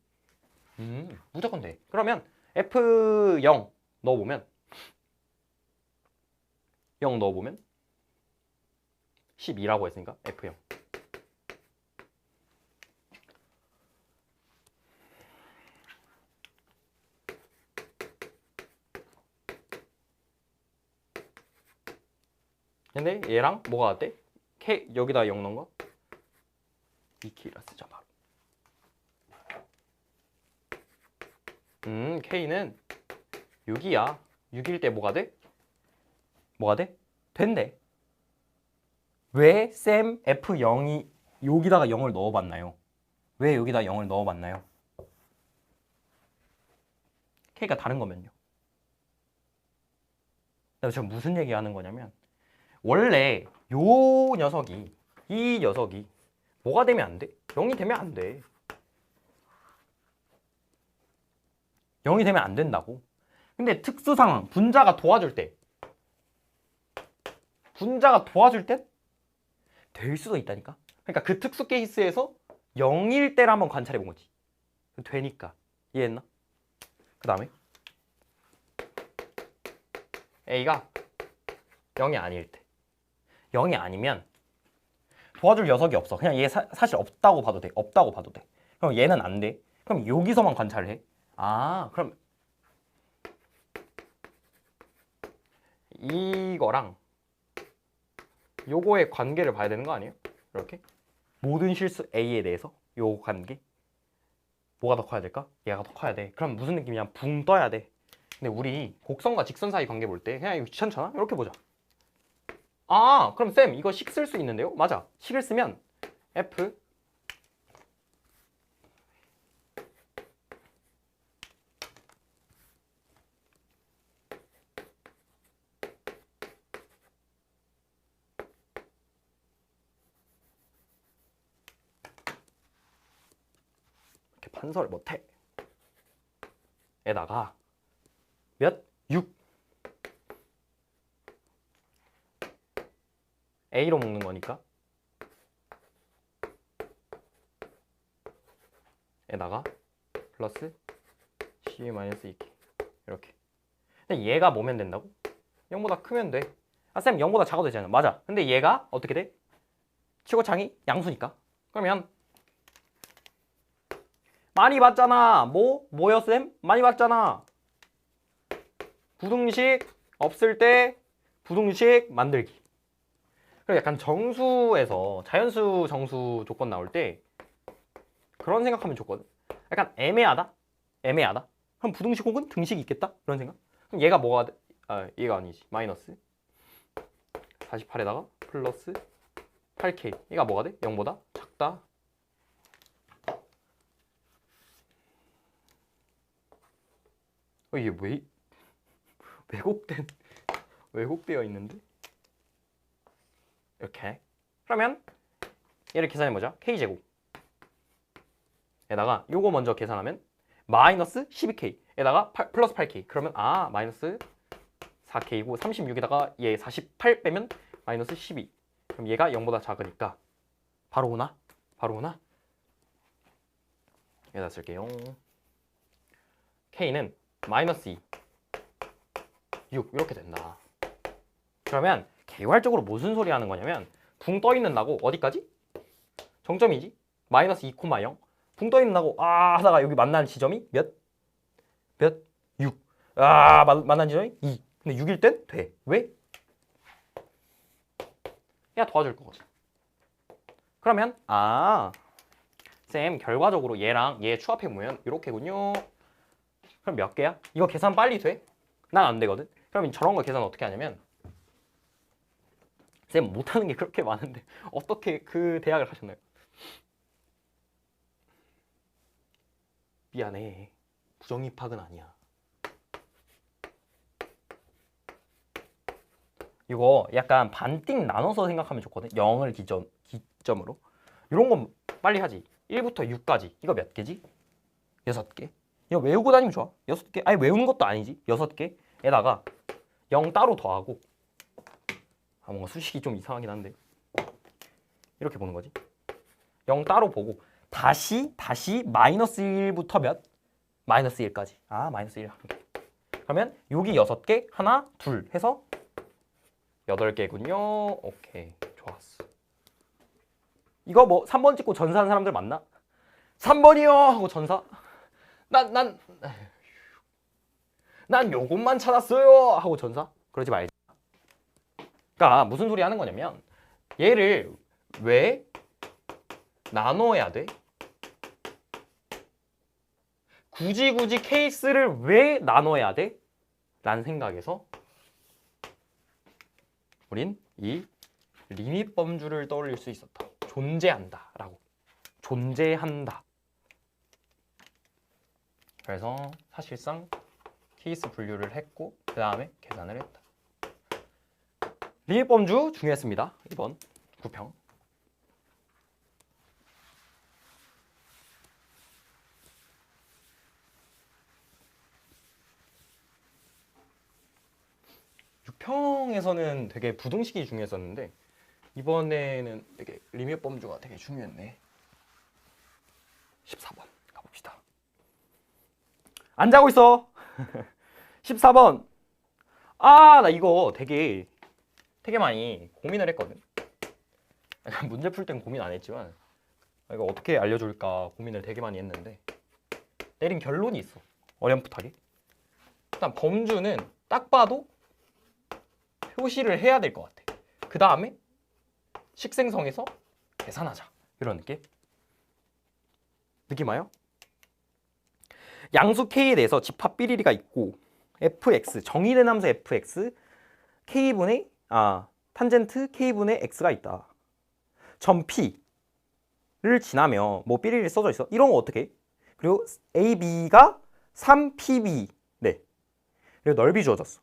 무조건 돼. 그러면 F0 넣어보면 0 넣어보면 12라고 했으니까 F0. 근데 얘랑 뭐가 같대? K 여기다 0 넣은 거? 2K라 쓰자 바로. K는 6이야. 6일 때 뭐가 돼? 뭐가 돼? 된대. 왜 쌤 F0이 여기다가 0을 넣어봤나요? 왜 여기다 0을 넣어봤나요? K가 다른 거면요. 그래서 지금 무슨 얘기하는 거냐면 원래 이 녀석이 뭐가 되면 안 돼? 0이 되면 안 돼. 0이 되면 안 된다고. 근데 특수 상황, 분자가 도와줄 때 될 수도 있다니까. 그러니까 그 특수 케이스에서 0일 때를 한번 관찰해 본 거지. 되니까. 이해했나? 그 다음에 A가 0이 아닐 때. 0이 아니면 도와줄 녀석이 없어. 그냥 얘 사실 없다고 봐도 돼. 그럼 얘는 안 돼. 그럼 여기서만 관찰을 해. 아, 그럼 이거랑 요거의 관계를 봐야 되는 거 아니에요? 이렇게 모든 실수 A에 대해서 요 관계 뭐가 더 커야 될까? 얘가 더 커야 돼. 그럼 무슨 느낌이냐? 붕 떠야 돼. 근데 우리 곡선과 직선 사이 관계 볼 때 그냥 이거 귀찮잖아? 이렇게 보자. 아, 그럼 쌤 이거 식 쓸 수 있는데요? 맞아. 식을 쓰면 F 이렇게 판서를 못해. 에다가 몇? 6 A로 묶는 거니까 에다가 플러스 C-2K 이렇게. 근데 얘가 뭐면 된다고? 0보다 크면 돼. 아, 쌤 0보다 작아도 되잖아. 맞아. 근데 얘가 어떻게 돼? 치고창이 양수니까. 그러면 많이 봤잖아. 뭐요 쌤? 많이 봤잖아. 부등식 없을 때 부등식 만들기. 그리고 약간 정수에서 자연수 정수 조건 나올 때 그런 생각하면 좋거든. 약간 애매하다? 그럼 부등식 혹은 등식이 있겠다? 그런 생각? 그럼 얘가 뭐가 돼? 아, 얘가 아니지. 마이너스 48에다가 플러스 8K. 얘가 뭐가 돼? 0보다 작다. 이게 왜 왜곡되어 있는데? 이렇게. 그러면 얘를 계산해보자. K제곱 에다가 요거 먼저 계산하면 마이너스 12K 에다가 플러스 8K. 그러면 마이너스 4K고 36에다가 얘 48 빼면 마이너스 12. 그럼 얘가 0보다 작으니까 바로 오나? 바로 오나? 여기다 쓸게요. K는 마이너스 2, 6 이렇게 된다. 그러면 개괄적으로 무슨 소리 하는 거냐면 붕 떠 있는다고 어디까지? 정점이지? 마이너스 2, 0 붕 떠 있는다고 하다가 여기 만나는 지점이 몇? 6. 만나는 지점이 2. 근데 6일 땐 돼. 왜? 얘가 도와줄 거거든. 그러면 쌤 결과적으로 얘랑 얘 추합해보면 이렇게군요. 그럼 몇 개야? 이거 계산 빨리 돼? 난 안 되거든. 그럼 저런 거 계산 어떻게 하냐면 쌤 못하는 게 그렇게 많은데 어떻게 그 대학을 하셨나요? 미안해. 부정입학은 아니야. 이거 약간 반띵 나눠서 생각하면 좋거든. 0을 기점으로. 이런 건 빨리 하지. 1부터 6까지. 이거 몇 개지? 6개. 이거 외우고 다니면 좋아. 6개. 아니 외우는 것도 아니지. 6개에다가 0 따로 더하고 뭔가 수식이 좀 이상하긴 한데 이렇게 보는 거지. 0 따로 보고 다시 마이너스 1부터 몇? 마이너스 1까지. 마이너스 1 한 개. 그러면 여기 6개, 하나, 둘 해서 8개군요. 오케이. 좋았어. 이거 뭐 3번 찍고 전사하는 사람들 맞나? 3번이요 하고 전사. 난 요것만 찾았어요 하고 전사. 그러지 말지. 그러니까 무슨 소리 하는 거냐면 얘를 왜 나눠야 돼? 굳이 케이스를 왜 나눠야 돼? 라는 생각에서 우린 이 리밋 범주를 떠올릴 수 있었다. 존재한다 라고. 존재한다. 그래서 사실상 케이스 분류를 했고 그 다음에 계산을 했다. 리밋 범주 중요했습니다. 이번 9평. 평에서는 되게 부등식이 중요했었는데 이번에는 되게 리밋 범주가 되게 중요했네. 14번 가봅시다. 안 자고 있어. 14번. 나 이거 되게 많이 고민을 했거든. 문제 풀 땐 고민 안 했지만 이거 어떻게 알려줄까 고민을 되게 많이 했는데 내린 결론이 있어. 어렴풋하게. 일단 범주는 딱 봐도 표시를 해야 될 것 같아. 그 다음에 식생성에서 계산하자. 이런 느낌? 느낌 와요? 양수 K에 대해서 집합 비리리가 있고 fx, 정의된 함수 fx K분의 탄젠트 K분의 x가 있다. 점 P를 지나면 뭐 비리리 써져 있어. 이런 거 어떻게 해? 그리고 AB가 3PB. 네. 그리고 넓이 주어졌어.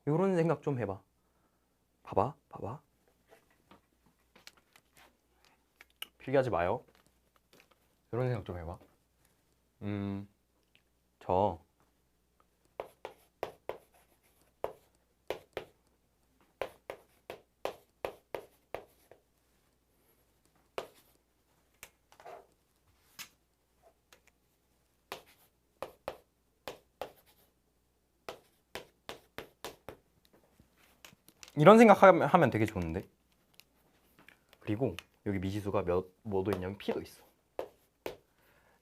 이런 생각 좀 해봐. 봐봐. 필기하지 마요. 이런 생각 좀 해봐. 이런 생각하면 되게 좋은데. 그리고 여기 미지수가 뭐도 있냐면 P도 있어.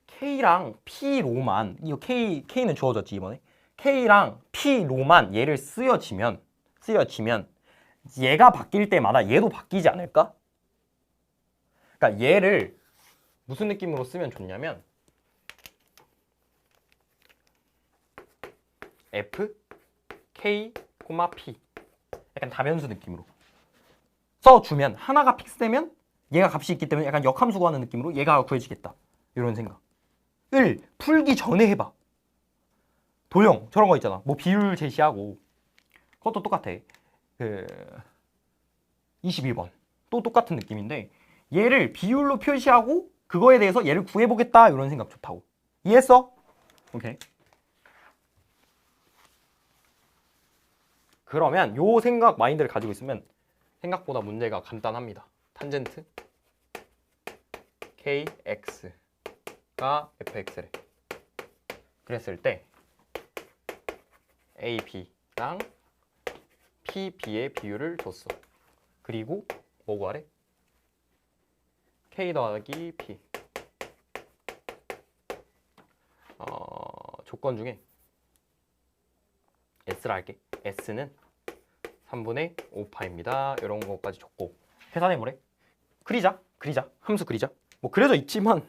K랑 P로만, 이거 K는 주어졌지 이번에. K랑 P로만 얘를 쓰여지면 얘가 바뀔 때마다 얘도 바뀌지 않을까? 그러니까 얘를 무슨 느낌으로 쓰면 좋냐면 F, K, P 약간 다변수 느낌으로 써주면 하나가 픽스되면 얘가 값이 있기 때문에 약간 역함수 구하는 느낌으로 얘가 구해지겠다. 이런 생각을 풀기 전에 해봐. 도형 저런 거 있잖아. 뭐 비율 제시하고 그것도 똑같아. 21번. 또 똑같은 느낌인데 얘를 비율로 표시하고 그거에 대해서 얘를 구해보겠다 이런 생각 좋다고. 이해했어? 오케이. 그러면 요 생각 마인드를 가지고 있으면 생각보다 문제가 간단합니다. 탄젠트 kx가 fx래. 그랬을 때 a, b랑 p, b의 비율을 줬어. 그리고 뭐 구하래? k 더하기 p. 조건 중에 s라 할게. s는 3분의 5파입니다. 이런 것까지 줬고 계산해보래. 그리자. 함수 그리자. 뭐 그려져 있지만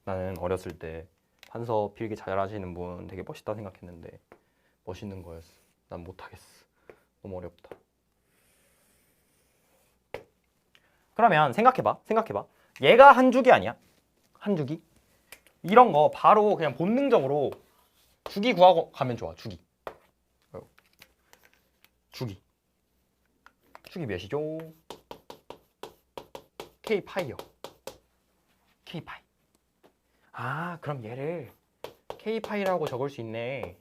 나는 어렸을 때 판서 필기 잘하시는 분 되게 멋있다 생각했는데 멋있는 거였어. 난 못하겠어. 너무 어렵다. 그러면 생각해봐. 얘가 한 주기 아니야? 한 주기? 이런 거 바로 그냥 본능적으로 주기 구하고 가면 좋아. 주기 몇이죠? k 파이요. k 파이. 아, 그럼 얘를 k 파이라고 적을 수 있네.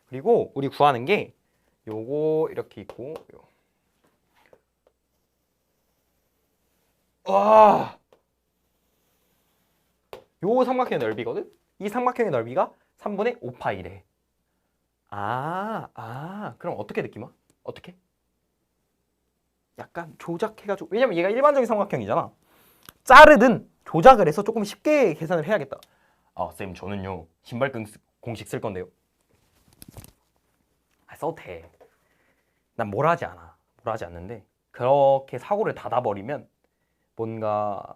그리고 우리 구하는 게 요거 이렇게 있고 요 삼각형의 넓이거든? 이 삼각형의 넓이가 3분의 5파이래. 그럼 어떻게 느낌아? 어떻게? 약간 조작해가지고, 왜냐면 얘가 일반적인 삼각형이잖아. 자르든 조작을 해서 조금 쉽게 계산을 해야겠다. 쌤, 저는요 신발 공식 쓸 건데요. 써도 돼. 난 뭘 하지 않는데 그렇게 사고를 닫아버리면 뭔가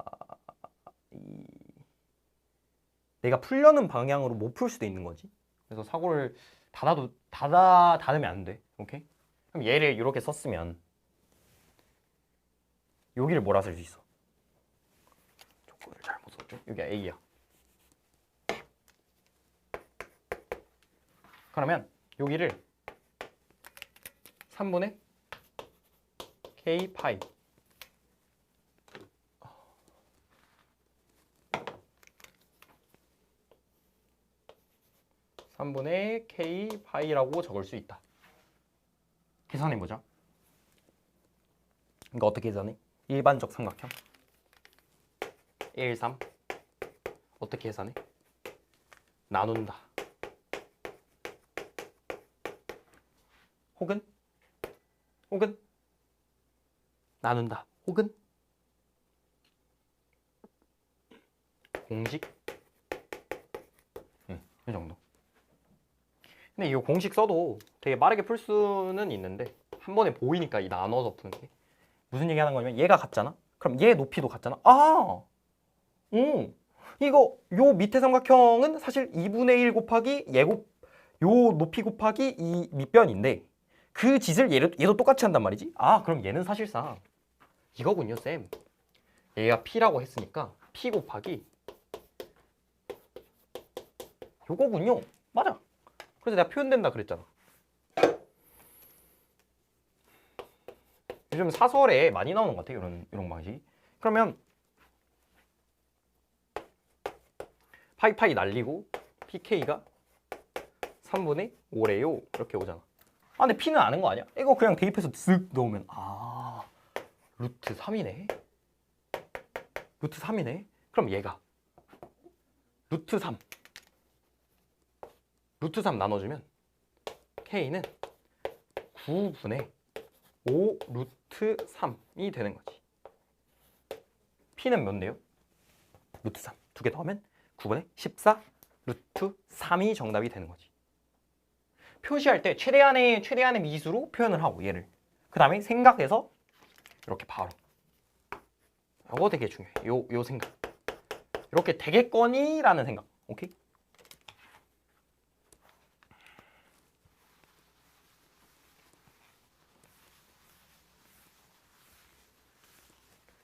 내가 풀려는 방향으로 못 풀 수도 있는 거지. 그래서 사고를 닫으면 안 돼. 오케이? 그럼 얘를 이렇게 썼으면 여기를 뭐라 쓸 수 있어? 조건을 잘못 썼죠? 여기가 A야. 그러면 여기를 3분의 K 파이 3분의 K 파이라고 적을 수 있다. 계산해보자. 이거 어떻게 계산해? 일반적 삼각형 1, 3 어떻게 계산해? 나눈다. 혹은 나눈다. 혹은 공식. 이 정도. 근데 이 공식 써도 되게 빠르게 풀 수는 있는데 한 번에 보이니까 이 나눠서 푸는 게 무슨 얘기 하는 거냐면 얘가 같잖아? 그럼 얘 높이도 같잖아? 이거 요 밑에 삼각형은 사실 2분의 1 곱하기 요 높이 곱하기 이 밑변인데 그 짓을 얘도 똑같이 한단 말이지? 그럼 얘는 사실상 이거군요, 쌤. 얘가 P라고 했으니까 P 곱하기 요거군요. 맞아. 그래서 내가 표현된다 그랬잖아. 요즘 사설에 많이 나오는 것 같아, 이런 방식이. 그러면 파이 날리고 PK가 3분의 5래요. 이렇게 오잖아. 근데 P는 아는 거 아니야? 이거 그냥 대입해서 쓱 넣으면 루트 3이네. 그럼 얘가 루트 3 나눠주면 K는 9분의 5 루트 3이 되는 거지. P는 몇인데요? 루트 3. 두 개 더하면 9분의 14 루트 3이 정답이 되는 거지. 표시할 때 최대한의 미지수로 표현을 하고 얘를. 그 다음에 생각해서 이렇게 바로. 이거 되게 중요해. 요 생각. 이렇게 되겠거니? 라는 생각. 오케이?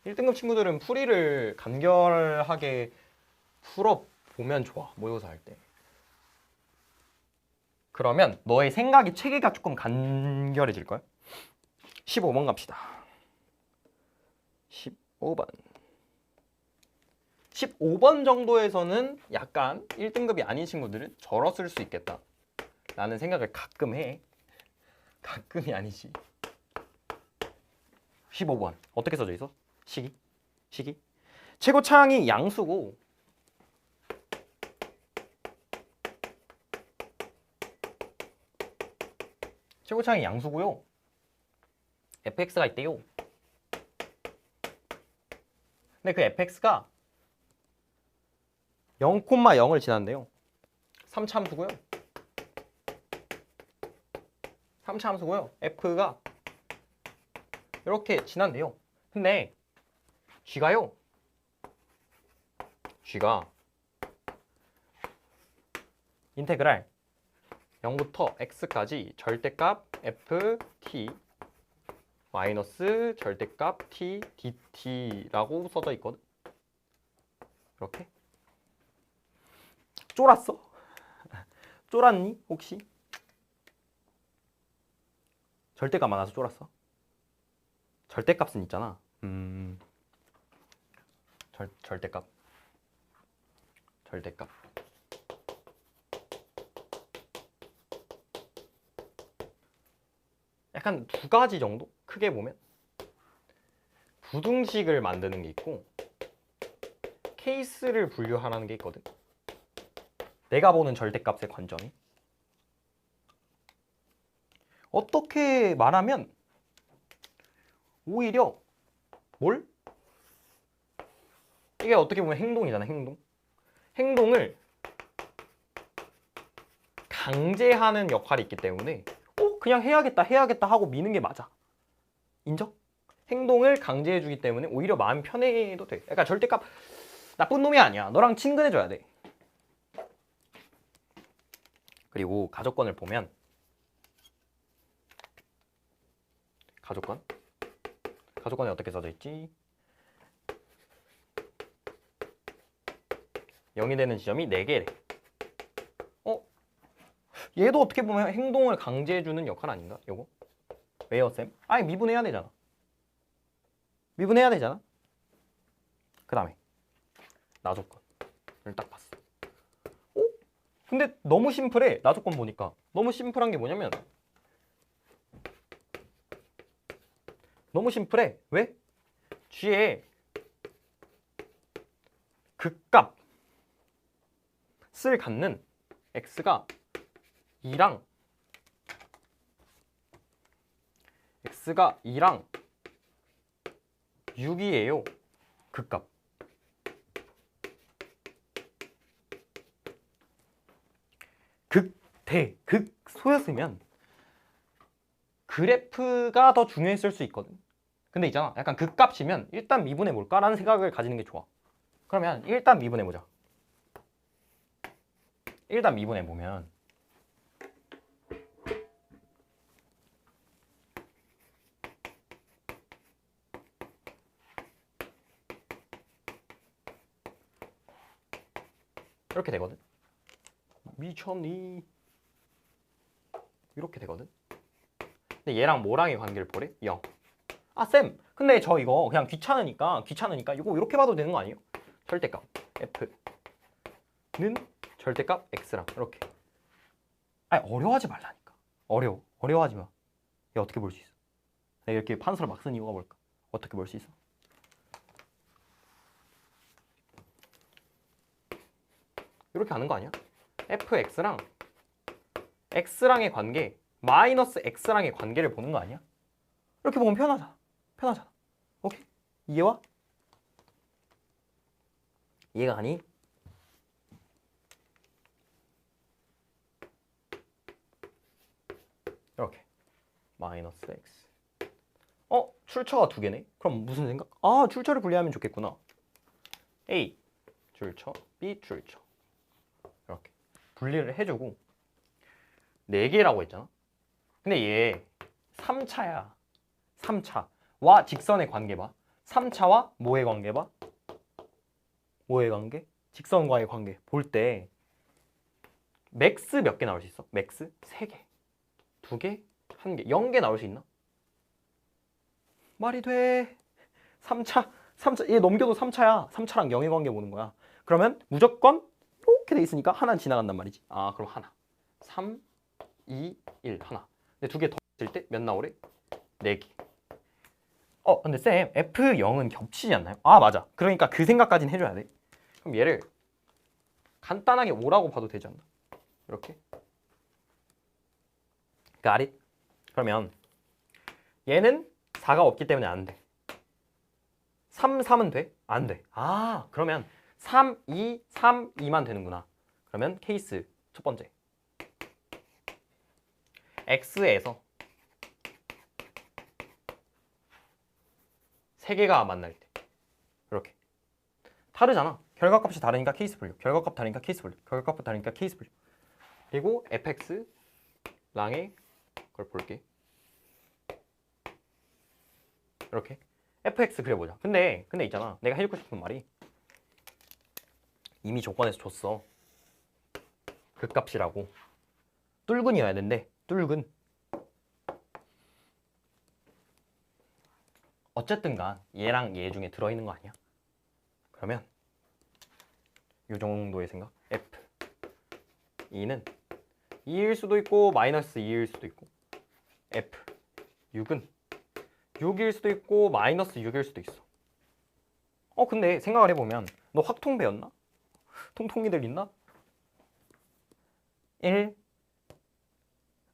1등급 친구들은 풀이를 간결하게 풀어보면 좋아. 모의고사 할 때. 그러면 너의 생각이 체계가 조금 간결해질걸? 15번 갑시다. 15번. 15번 정도에서는 약간 1등급이 아닌 친구들은 절었을 수 있겠다 라는 생각을 가끔 해. 가끔이 아니지. 15번 어떻게 써져 있어? 시기 최고창이 양수고 최고창이 양수고요. fx가 있대요. 근데 그 fx가 0,0을 지났는데요. 3차 함수고요. 3차 함수고요. f가 이렇게 지난대요. 근데 g가 0부터 x까지 절대값 ft 마이너스 절대값 t dt라고 써져 있거든. 이렇게 쫄았어? 쫄았니 혹시? 절대값 많아서 쫄았어? 절대값은 있잖아. 절대값 약간 두 가지 정도? 크게 보면 부등식을 만드는 게 있고 케이스를 분류하라는 게 있거든. 내가 보는 절대값의 관점이 어떻게 말하면 오히려 뭘? 이게 어떻게 보면 행동이잖아. 행동을 강제하는 역할이 있기 때문에 그냥 해야겠다 하고 미는 게 맞아. 인정? 행동을 강제해주기 때문에 오히려 마음 편해도 돼. 그러니까 절대값 나쁜 놈이 아니야. 너랑 친근해져야 돼. 그리고 가족권을 보면 가족권에 어떻게 써져 있지? 0이 되는 지점이 4개래. 얘도 어떻게 보면 행동을 강제해주는 역할 아닌가? 요거? 왜요, 쌤? 아니, 미분해야 되잖아. 그 다음에 나조건을 딱 봤어. 근데 너무 심플해. 나조건 보니까 너무 심플한 게 뭐냐면 너무 심플해. 왜? G에 극값을 갖는 X가 2랑 X가 2랑 6이에요. 극값. 극소였으면 그래프가 더 중요했을 수 있거든. 근데 있잖아. 약간 극값이면 일단 미분해 볼까라는 생각을 가지는 게 좋아. 그러면 일단 미분해 보자. 일단 미분해 보면 이렇게 되거든. 미쳤니? 이렇게 되거든. 근데 얘랑 뭐랑의 관계를 보래? 0. 아, 쌤. 근데 저 이거 그냥 귀찮으니까 이거 이렇게 봐도 되는 거 아니에요? 절대값 f는 절대값 x랑 이렇게. 아니, 어려워하지 말라니까. 어려워하지 마. 얘 어떻게 볼 수 있어? 내가 이렇게 판서를 막 쓴 이유가 뭘까? 어떻게 볼 수 있어? 이렇게 하는 거 아니야? fx랑 x랑의 관계 마이너스 x랑의 관계를 보는 거 아니야? 이렇게 보면 편하잖아. 오케이? 이해와? 이해가 가니? 이렇게 마이너스 x. 출처가 두 개네? 그럼 무슨 생각? 아, 출처를 분리하면 좋겠구나. A 출처, B 출처. 이렇게 분리를 해주고 4개라고 했잖아. 근데 얘 3차야. 3차. 와 직선의 관계 봐. 3차와 뭐의 관계 봐? 뭐의 관계? 직선과의 관계 볼 때 맥스 몇 개 나올 수 있어? 맥스 3개, 2개, 1개, 0개 나올 수 있나? 말이 돼. 3차 얘 넘겨도 3차야. 3차랑 0의 관계 보는 거야. 그러면 무조건 이렇게 돼 있으니까 하나는 지나간단 말이지. 아, 그럼 하나. 3, 2, 1 하나. 근데 2개 더 했을 때 몇 나오래? 4개. 근데 쌤 F0은 겹치지 않나요? 아, 맞아. 그러니까 그 생각까지는 해줘야 돼. 그럼 얘를 간단하게 5라고 봐도 되지 않나? 이렇게. Got it? 그러면 얘는 4가 없기 때문에 안 돼. 3, 3은 돼? 안 돼. 아, 그러면 3, 2, 3, 2만 되는구나. 그러면 케이스 첫 번째. X에서 3개가 만날 때. 이렇게. 다르잖아. 결과값이 다르니까 케이스 분류. 결과값 다르니까 케이스 분류. 결과값 다르니까 케이스 분류. 그리고 fx 랑의 걸 볼게. 이렇게. fx 그려보자. 근데 있잖아. 내가 해주고 싶은 말이 이미 조건에서 줬어. 극값이라고. 뚫근이어야 된대. 뚫근. 어쨌든 간 얘랑 얘 중에 들어있는 거 아니야? 그러면 이 정도의 생각. f 2는 2일 수도 있고 마이너스 2일 수도 있고 f 6은 6일 수도 있고 마이너스 6일 수도 있어. 근데 생각을 해보면 너 확통 배웠나? 통통이들 있나? 1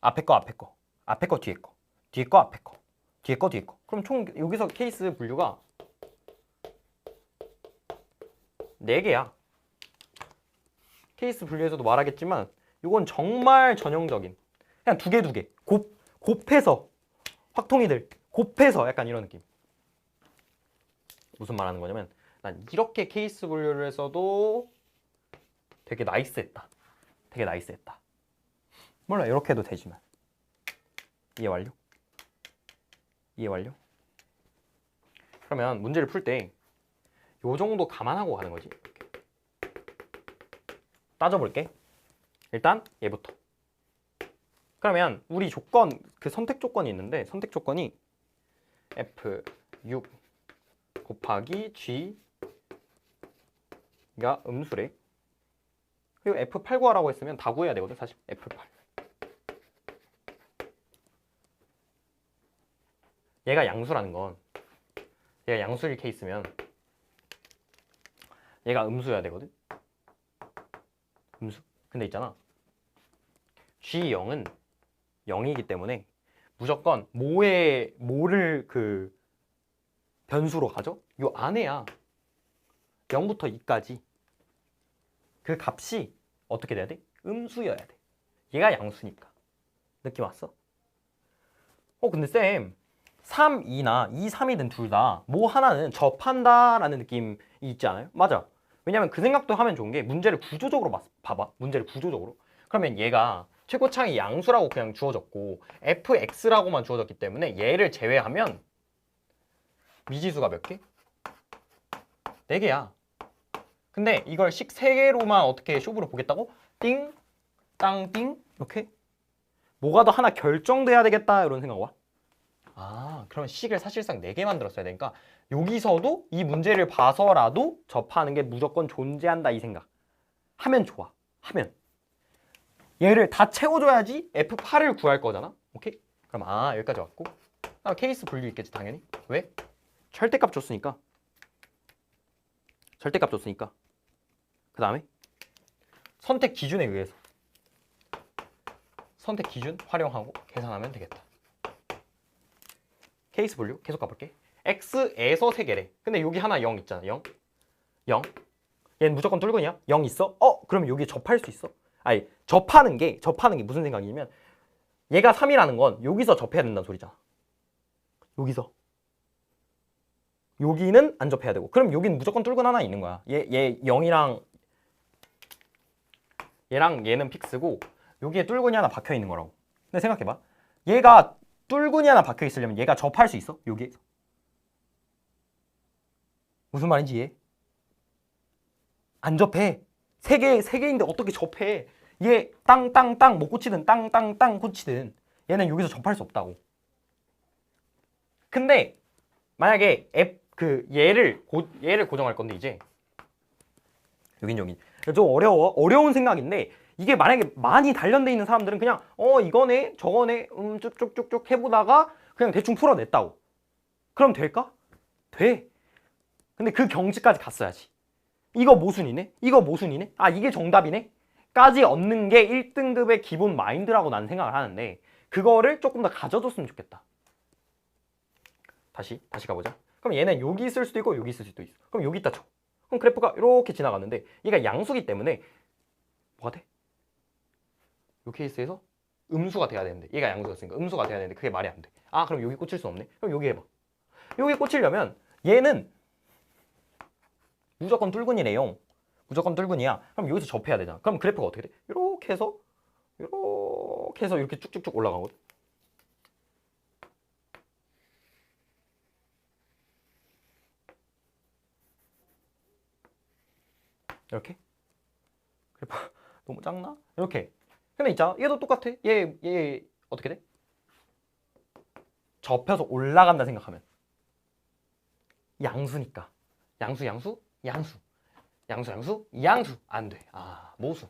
앞에 거 앞에 거 앞에 거 뒤에 거 뒤에 거 앞에 거 뒤에 거 뒤에 거. 그럼 총 여기서 케이스 분류가 4개야. 케이스 분류에서도 말하겠지만 이건 정말 전형적인 그냥 2개 곱해서 확통이들 곱해서 약간 이런 느낌. 무슨 말하는 거냐면 난 이렇게 케이스 분류를 해서도 되게 나이스했다. 되게 나이스했다. 몰라, 이렇게 해도 되지만. 이해 완료? 이해 완료? 그러면 문제를 풀 때 요 정도 감안하고 가는 거지. 이렇게. 따져볼게. 일단 얘부터. 그러면 우리 조건, 그 선택 조건이 있는데 선택 조건이 F6 곱하기 G가 음수래. 그리고 F8 구하라고 했으면 다 구해야 되거든 사실. F8. 얘가 양수라는 건 얘가 양수일 케이스면 얘가 음수여야 되거든. 음수. 근데 있잖아. G0은 0이기 때문에 무조건 뭐를 그 변수로 가죠? 요 안에야 0부터 2까지 그 값이 어떻게 돼야 돼? 음수여야 돼. 얘가 양수니까. 느낌 왔어? 근데 쌤 3, 2나 2, 3이든 둘 다 뭐 하나는 접한다라는 느낌이 있지 않아요? 맞아. 왜냐면 그 생각도 하면 좋은 게 문제를 구조적으로 봐봐. 문제를 구조적으로. 그러면 얘가 최고차이 양수라고 그냥 주어졌고 fx라고만 주어졌기 때문에 얘를 제외하면 미지수가 몇 개? 4개야. 근데 이걸 식 3개로만 어떻게 쇼부로 보겠다고? 띵, 땅, 띵 이렇게? 뭐가 더 하나 결정돼야 되겠다 이런 생각 와? 아, 그러면 식을 사실상 4개 만들었어야 되니까 여기서도 이 문제를 봐서라도 접하는 게 무조건 존재한다 이 생각 하면 좋아. 하면 얘를 다 채워줘야지 F8을 구할 거잖아. 오케이? 그럼 여기까지 왔고 케이스 분류 있겠지 당연히. 왜? 절대값 줬으니까. 절대값 줬으니까. 그 다음에 선택 기준에 의해서 선택 기준 활용하고 계산하면 되겠다. 케이스 분류 계속 가볼게. X에서 3개래. 근데 여기 하나 0 있잖아. 0. 얘는 무조건 뚫근이야. 0 있어? 그럼 여기 접할 수 있어? 아니, 접하는 게 무슨 생각이냐면 얘가 3이라는 건 여기서 접해야 된다는 소리잖아. 여기서. 여기는 안 접해야 되고. 그럼 여기는 무조건 뚫근 하나 있는 거야. 얘 0이랑 얘랑 얘는 픽스고 여기에 뚫근이 하나 박혀 있는 거라고. 근데 생각해봐. 얘가 뚫근이 하나 박혀 있으려면 얘가 접할 수 있어? 여기에서. 무슨 말인지 이해? 안 접해. 세 개인데 어떻게 접해? 얘 땅땅땅 못 고치든 땅땅땅 고치든 얘는 여기서 접할 수 없다고. 근데 만약에 얘를 고정할 건데 이제 여긴 좀 어려운 생각인데 이게 만약에 많이 단련돼 있는 사람들은 그냥 이거네 저거네 쭉쭉쭉쭉 해보다가 그냥 대충 풀어냈다고. 그럼 될까? 돼. 근데 그 경지까지 갔어야지. 이거 모순이네? 이거 모순이네? 아 이게 정답이네? 까지 얻는 게 1등급의 기본 마인드라고 나는 생각을 하는데 그거를 조금 더 가져줬으면 좋겠다. 다시 가보자. 그럼 얘는 여기 있을 수도 있고 여기 있을 수도 있어. 그럼 여기 있다 쳐. 그럼 그래프가 이렇게 지나갔는데 얘가 양수기 때문에 뭐가 돼? 이 케이스에서 음수가 돼야 되는데 얘가 양수였으니까 음수가 돼야 되는데 그게 말이 안 돼. 아 그럼 여기 꽂힐 수 없네? 그럼 여기 해봐. 여기 꽂히려면 얘는 무조건 뚫근이래요. 무조건 뚫근이야. 그럼 여기서 접해야 되잖아. 그럼 그래프가 어떻게 돼? 이렇게 해서 이렇게 쭉쭉쭉 올라가거든. 이렇게. 그래프 너무 작나? 이렇게. 근데 있잖아. 얘도 똑같아. 얘 어떻게 돼? 접혀서 올라간다 생각하면 양수니까. 양수 안 돼. 아 모수.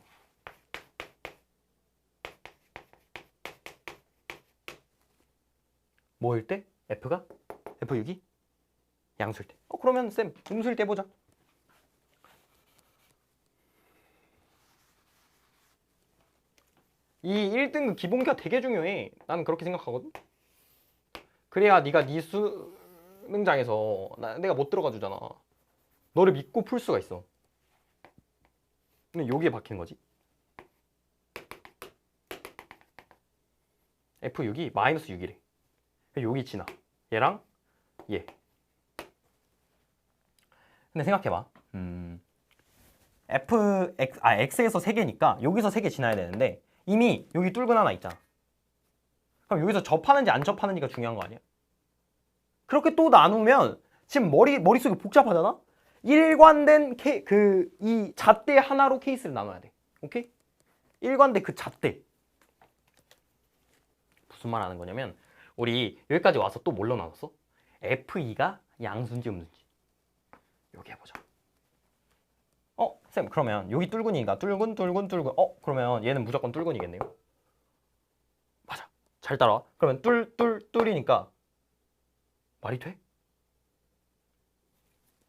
뭐일 때? F가? F6이? 양수일 때. 그러면 쌤 음수일 때 보자. 이 1등급 기본기가 되게 중요해. 나는 그렇게 생각하거든. 그래야 네가 네 수능장에서 내가 못 들어가 주잖아. 너를 믿고 풀 수가 있어. 근데 여기에 박히는 거지. F6이 마이너스 6이래. 여기 지나. 얘랑 얘. 근데 생각해봐. X에서 3개니까 여기서 3개 지나야 되는데 이미 여기 뚫근 하나 있잖아. 그럼 여기서 접하는지 안 접하는지가 중요한 거 아니야? 그렇게 또 나누면 지금 머릿속이 복잡하잖아? 일관된 이 잣대 하나로 케이스를 나눠야 돼. 오케이? 일관된 그 잣대. 무슨 말 하는 거냐면 우리 여기까지 와서 또 뭘로 나눴어? F2가 양수인지 음수인지. 여기 해보자. 쌤 그러면 여기 뚫근이니까 뚫근 그러면 얘는 무조건 뚫근이겠네요. 맞아. 잘 따라와. 그러면 뚫이니까 말이 돼?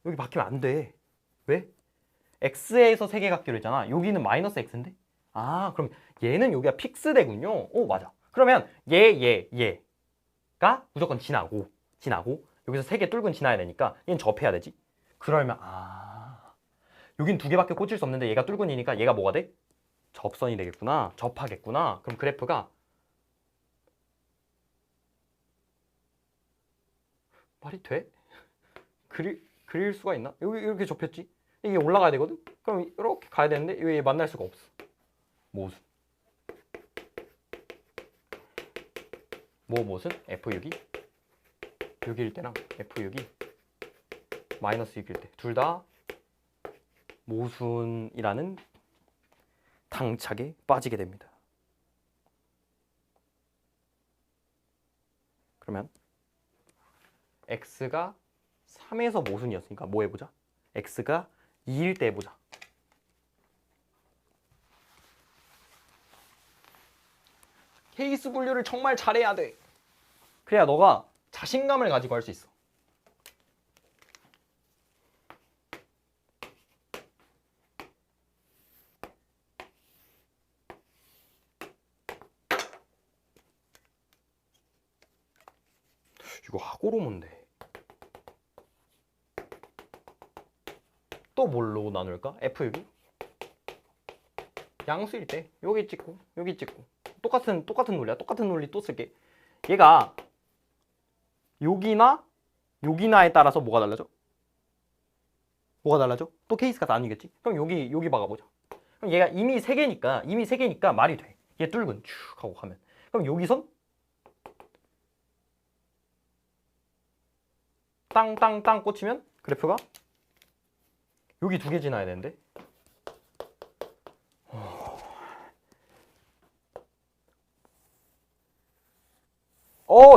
여기 바뀌면 안 돼. 왜? X에서 3개 갖기로 했잖아. 여기는 마이너스 X인데? 아 그럼 얘는 여기가 픽스되군요. 오 맞아. 그러면 얘가 무조건 지나고 여기서 3개 뚫근 지나야 되니까 얘는 접해야 되지. 그러면 여긴 2개밖에 꽂힐 수 없는데 얘가 뚫근이니까 얘가 뭐가 돼? 접선이 되겠구나. 접하겠구나. 그럼 그래프가 말이 돼? 그릴 수가 있나? 여기 이렇게 접혔지? 이게 올라가야 되거든? 그럼 이렇게 가야 되는데 왜 만날 수가 없어? 모순. 모순? F6이 6일 때랑 F6이 마이너스 6일 때 둘 다 모순이라는 당착에 빠지게 됩니다. 그러면 X가 3에서 모순이었으니까 뭐 해보자? X가 2일 때 해보자. 케이스 분류를 정말 잘해야 돼. 그래야 너가 자신감을 가지고 할 수 있어. 이거 하고로문데 또 뭘로 나눌까? F6이 양수일 때 여기 찍고 여기 찍고 똑같은 논리야. 똑같은 논리 또 쓸게. 얘가 여기나에 따라서 뭐가 달라져? 또 케이스가 나뉘겠지? 그럼 여기 박아보자. 그럼 얘가 이미 3개니까 말이 돼. 얘 뚫근 쭉 하고 가면 그럼 여기선 땅땅땅 꽂히면 그래프가 여기 두 개 지나야 되는데.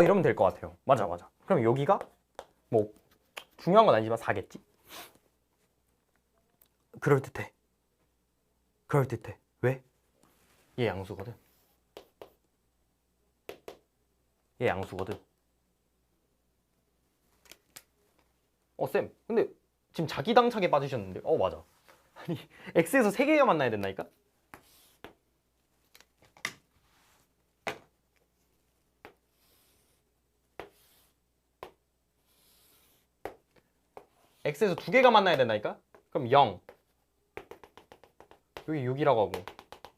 이러면 될 것 같아요. 맞아. 그럼 여기가 뭐 중요한 건 아니지만 4겠지? 그럴듯해. 왜? 얘 양수거든. 쌤, 근데 지금 자기당착에 빠지셨는데? 맞아. 아니, X에서 3개가 만나야 된다니까? X에서 2개가 만나야 된다니까? 그럼 0, 여기 6이라고 하고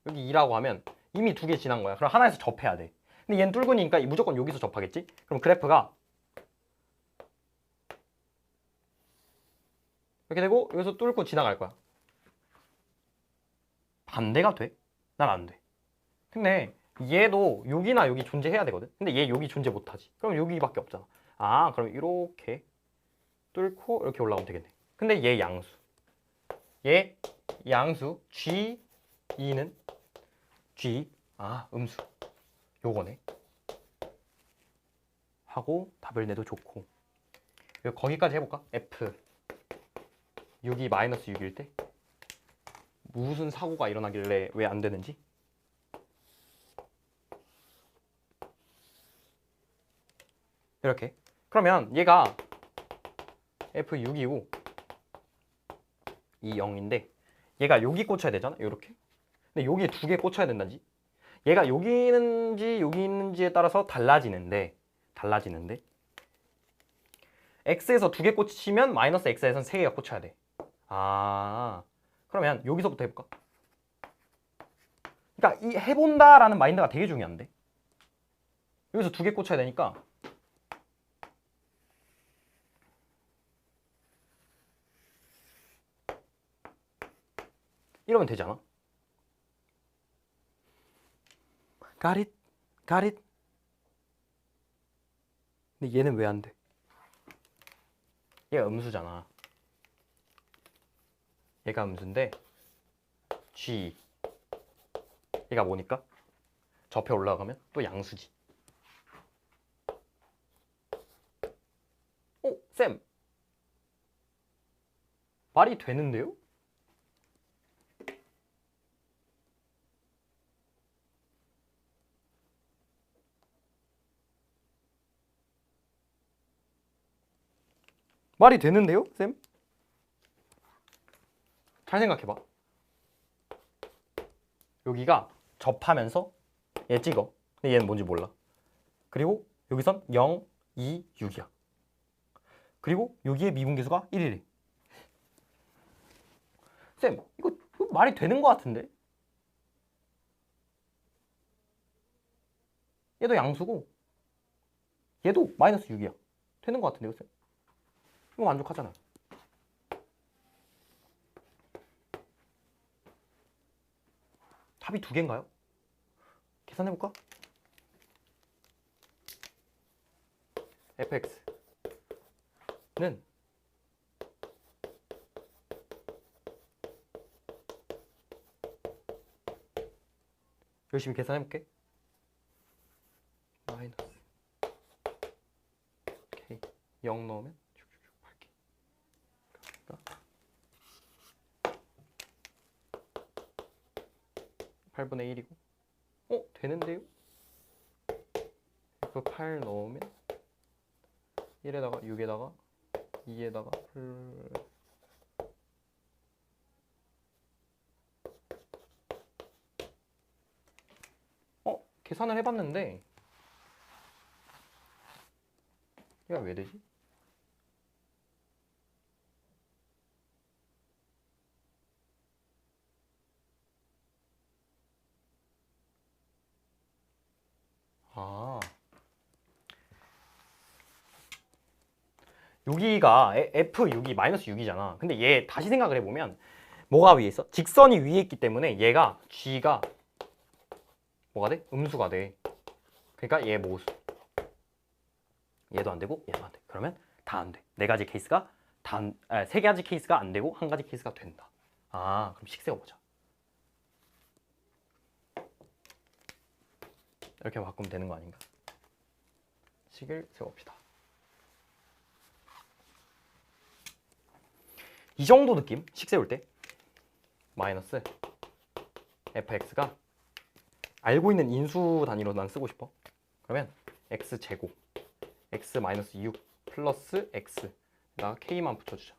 여기 2라고 하면 이미 2개 지난 거야. 그럼 하나에서 접해야 돼. 근데 얘는 뚫고니까 무조건 여기서 접하겠지? 그럼 그래프가 이렇게 되고 여기서 뚫고 지나갈 거야. 반대가 돼? 난 안 돼. 근데 얘도 여기나 여기 존재해야 되거든? 근데 얘 여기 존재 못하지. 그럼 여기밖에 없잖아. 그럼 이렇게 뚫고 이렇게 올라오면 되겠네. 근데 얘 양수. G2는 G, 음수. 요거네. 하고 답을 내도 좋고. 거기까지 해볼까? F 6이 마이너스 6일 때 무슨 사고가 일어나길래 왜 안 되는지. 이렇게. 그러면 얘가 F6이고 이 0인데 얘가 여기 꽂혀야 되잖아. 이렇게. 근데 여기에 2개 꽂혀야 된다지. 얘가 여기 있는지 여기 있는지에 따라서 달라지는데 X에서 2개 꽂히면 마이너스 X에서는 3개가 꽂혀야 돼. 그러면 여기서부터 해볼까? 그러니까 이 해본다라는 마인드가 되게 중요한데. 여기서 2개 꽂혀야 되니까 이러면 되지 않아? Got it? 근데 얘는 왜 안 돼? 얘가 음수잖아. 얘가 음수인데 G 얘가 뭐니까? 접해 올라가면 또 양수지. 쌤, 말이 되는데요? 말이 되는데요, 쌤? 잘 생각해봐. 여기가 접하면서 얘 찍어. 근데 얘는 뭔지 몰라. 그리고 여기선 0, 2, 6이야. 그리고 여기에 미분계수가 1이래. 쌤, 이거 말이 되는 것 같은데? 얘도 양수고 얘도 마이너스 6이야. 되는 것 같은데요, 쌤? 이거 만족하잖아. 답이 2개인가요? 계산해볼까? fx는 열심히 계산해볼게. 마이너스 k 0 넣으면 8분의 1이고 되는데요? F8 넣으면 1에다가 6에다가 2에다가 계산을 해봤는데 얘가 왜 되지? 여기가 F6이 마이너스 6이잖아. 근데 얘 다시 생각을 해보면 뭐가 위에 있어? 직선이 위에 있기 때문에 얘가 G가 뭐가 돼? 음수가 돼. 그러니까 얘 모수. 얘도 안 되고 얘도 안 돼. 그러면 다 안 돼. 4가지 케이스가 세 가지 케이스가 안 되고 한 가지 케이스가 된다. 아, 그럼 식 세워보자. 이렇게 바꾸면 되는 거 아닌가? 식을 세워봅시다. 이 정도 느낌? 식 세울 때 마이너스 fx가 알고 있는 인수 단위로 난 쓰고 싶어. 그러면 x제곱 x 마이너스 6 플러스 x 나 k만 붙여주자.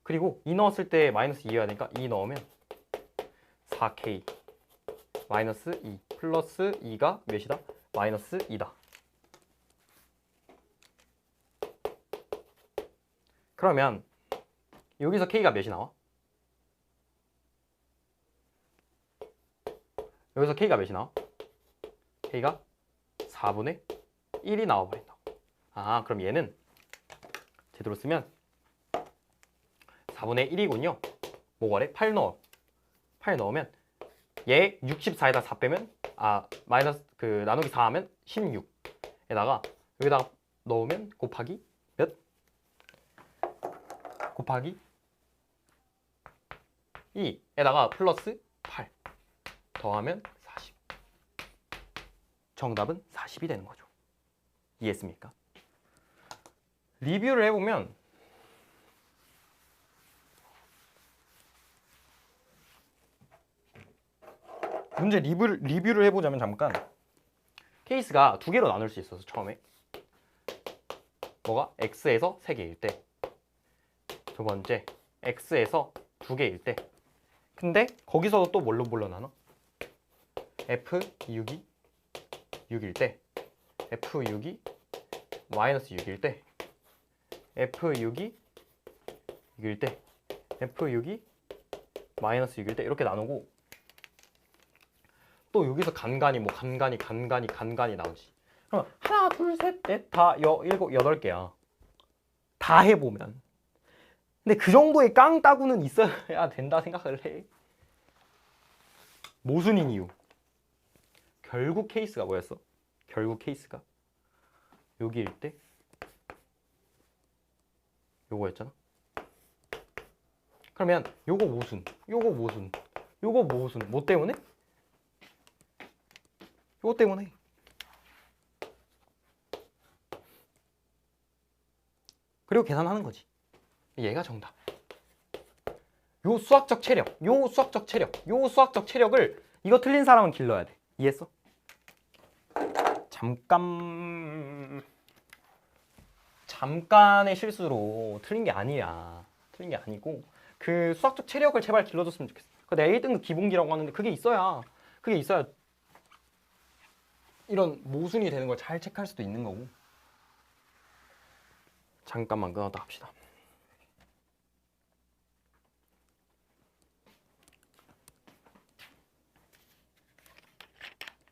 그리고 2 넣었을 때 마이너스 2여야 되니까 2 넣으면 4k 마이너스 2 플러스 2가 몇이다? 마이너스 2다. 그러면 여기서 k가 몇이 나와? 여기서 k가 몇이 나와? k가 4분의 1이 나와버린다. 아, 그럼 얘는 제대로 쓰면 4분의 1이군요. 뭐가래? 8 넣어. 8 넣으면 얘 64에다 4 빼면 마이너스 나누기 4 하면 16에다가 여기다가 넣으면 곱하기 몇? 곱하기 2에다가 플러스 8 더하면 40. 정답은 40이 되는 거죠. 이해했습니까? 리뷰를 해보면 문제 리뷰를 해보자면 잠깐 케이스가 두 개로 나눌 수 있어서 처음에 뭐가? x에서 3개일 때 두 번째 x에서 2개일 때 근데 거기서도 또 뭘로 나눠? f6이 6일 때 f6이 마이너스 6일 때 f6이 6일 때 f6이 마이너스 6일 때 이렇게 나누고 또 여기서 간간히 나오지. 그럼 하나 둘 셋 넷 다 일곱 여덟 개야. 다 해보면 근데 그 정도의 깡따구는 있어야 된다 생각을 해. 모순인 이유. 결국 케이스가 뭐였어? 결국 케이스가 여기일 때 요거였잖아. 그러면 요거 모순, 요거 모순, 요거 모순. 뭐 때문에? 요거 때문에. 그리고 계산하는 거지. 얘가 정답. 요 수학적 체력, 요 수학적 체력을 이거 틀린 사람은 길러야 돼. 이해했어? 잠깐의 실수로 틀린 게 아니야. 틀린 게 아니고 그 수학적 체력을 제발 길러줬으면 좋겠어. 내가 1등급 기본기라고 하는데 그게 있어야 이런 모순이 되는 걸 잘 체크할 수도 있는 거고. 잠깐만 끊었다 합시다.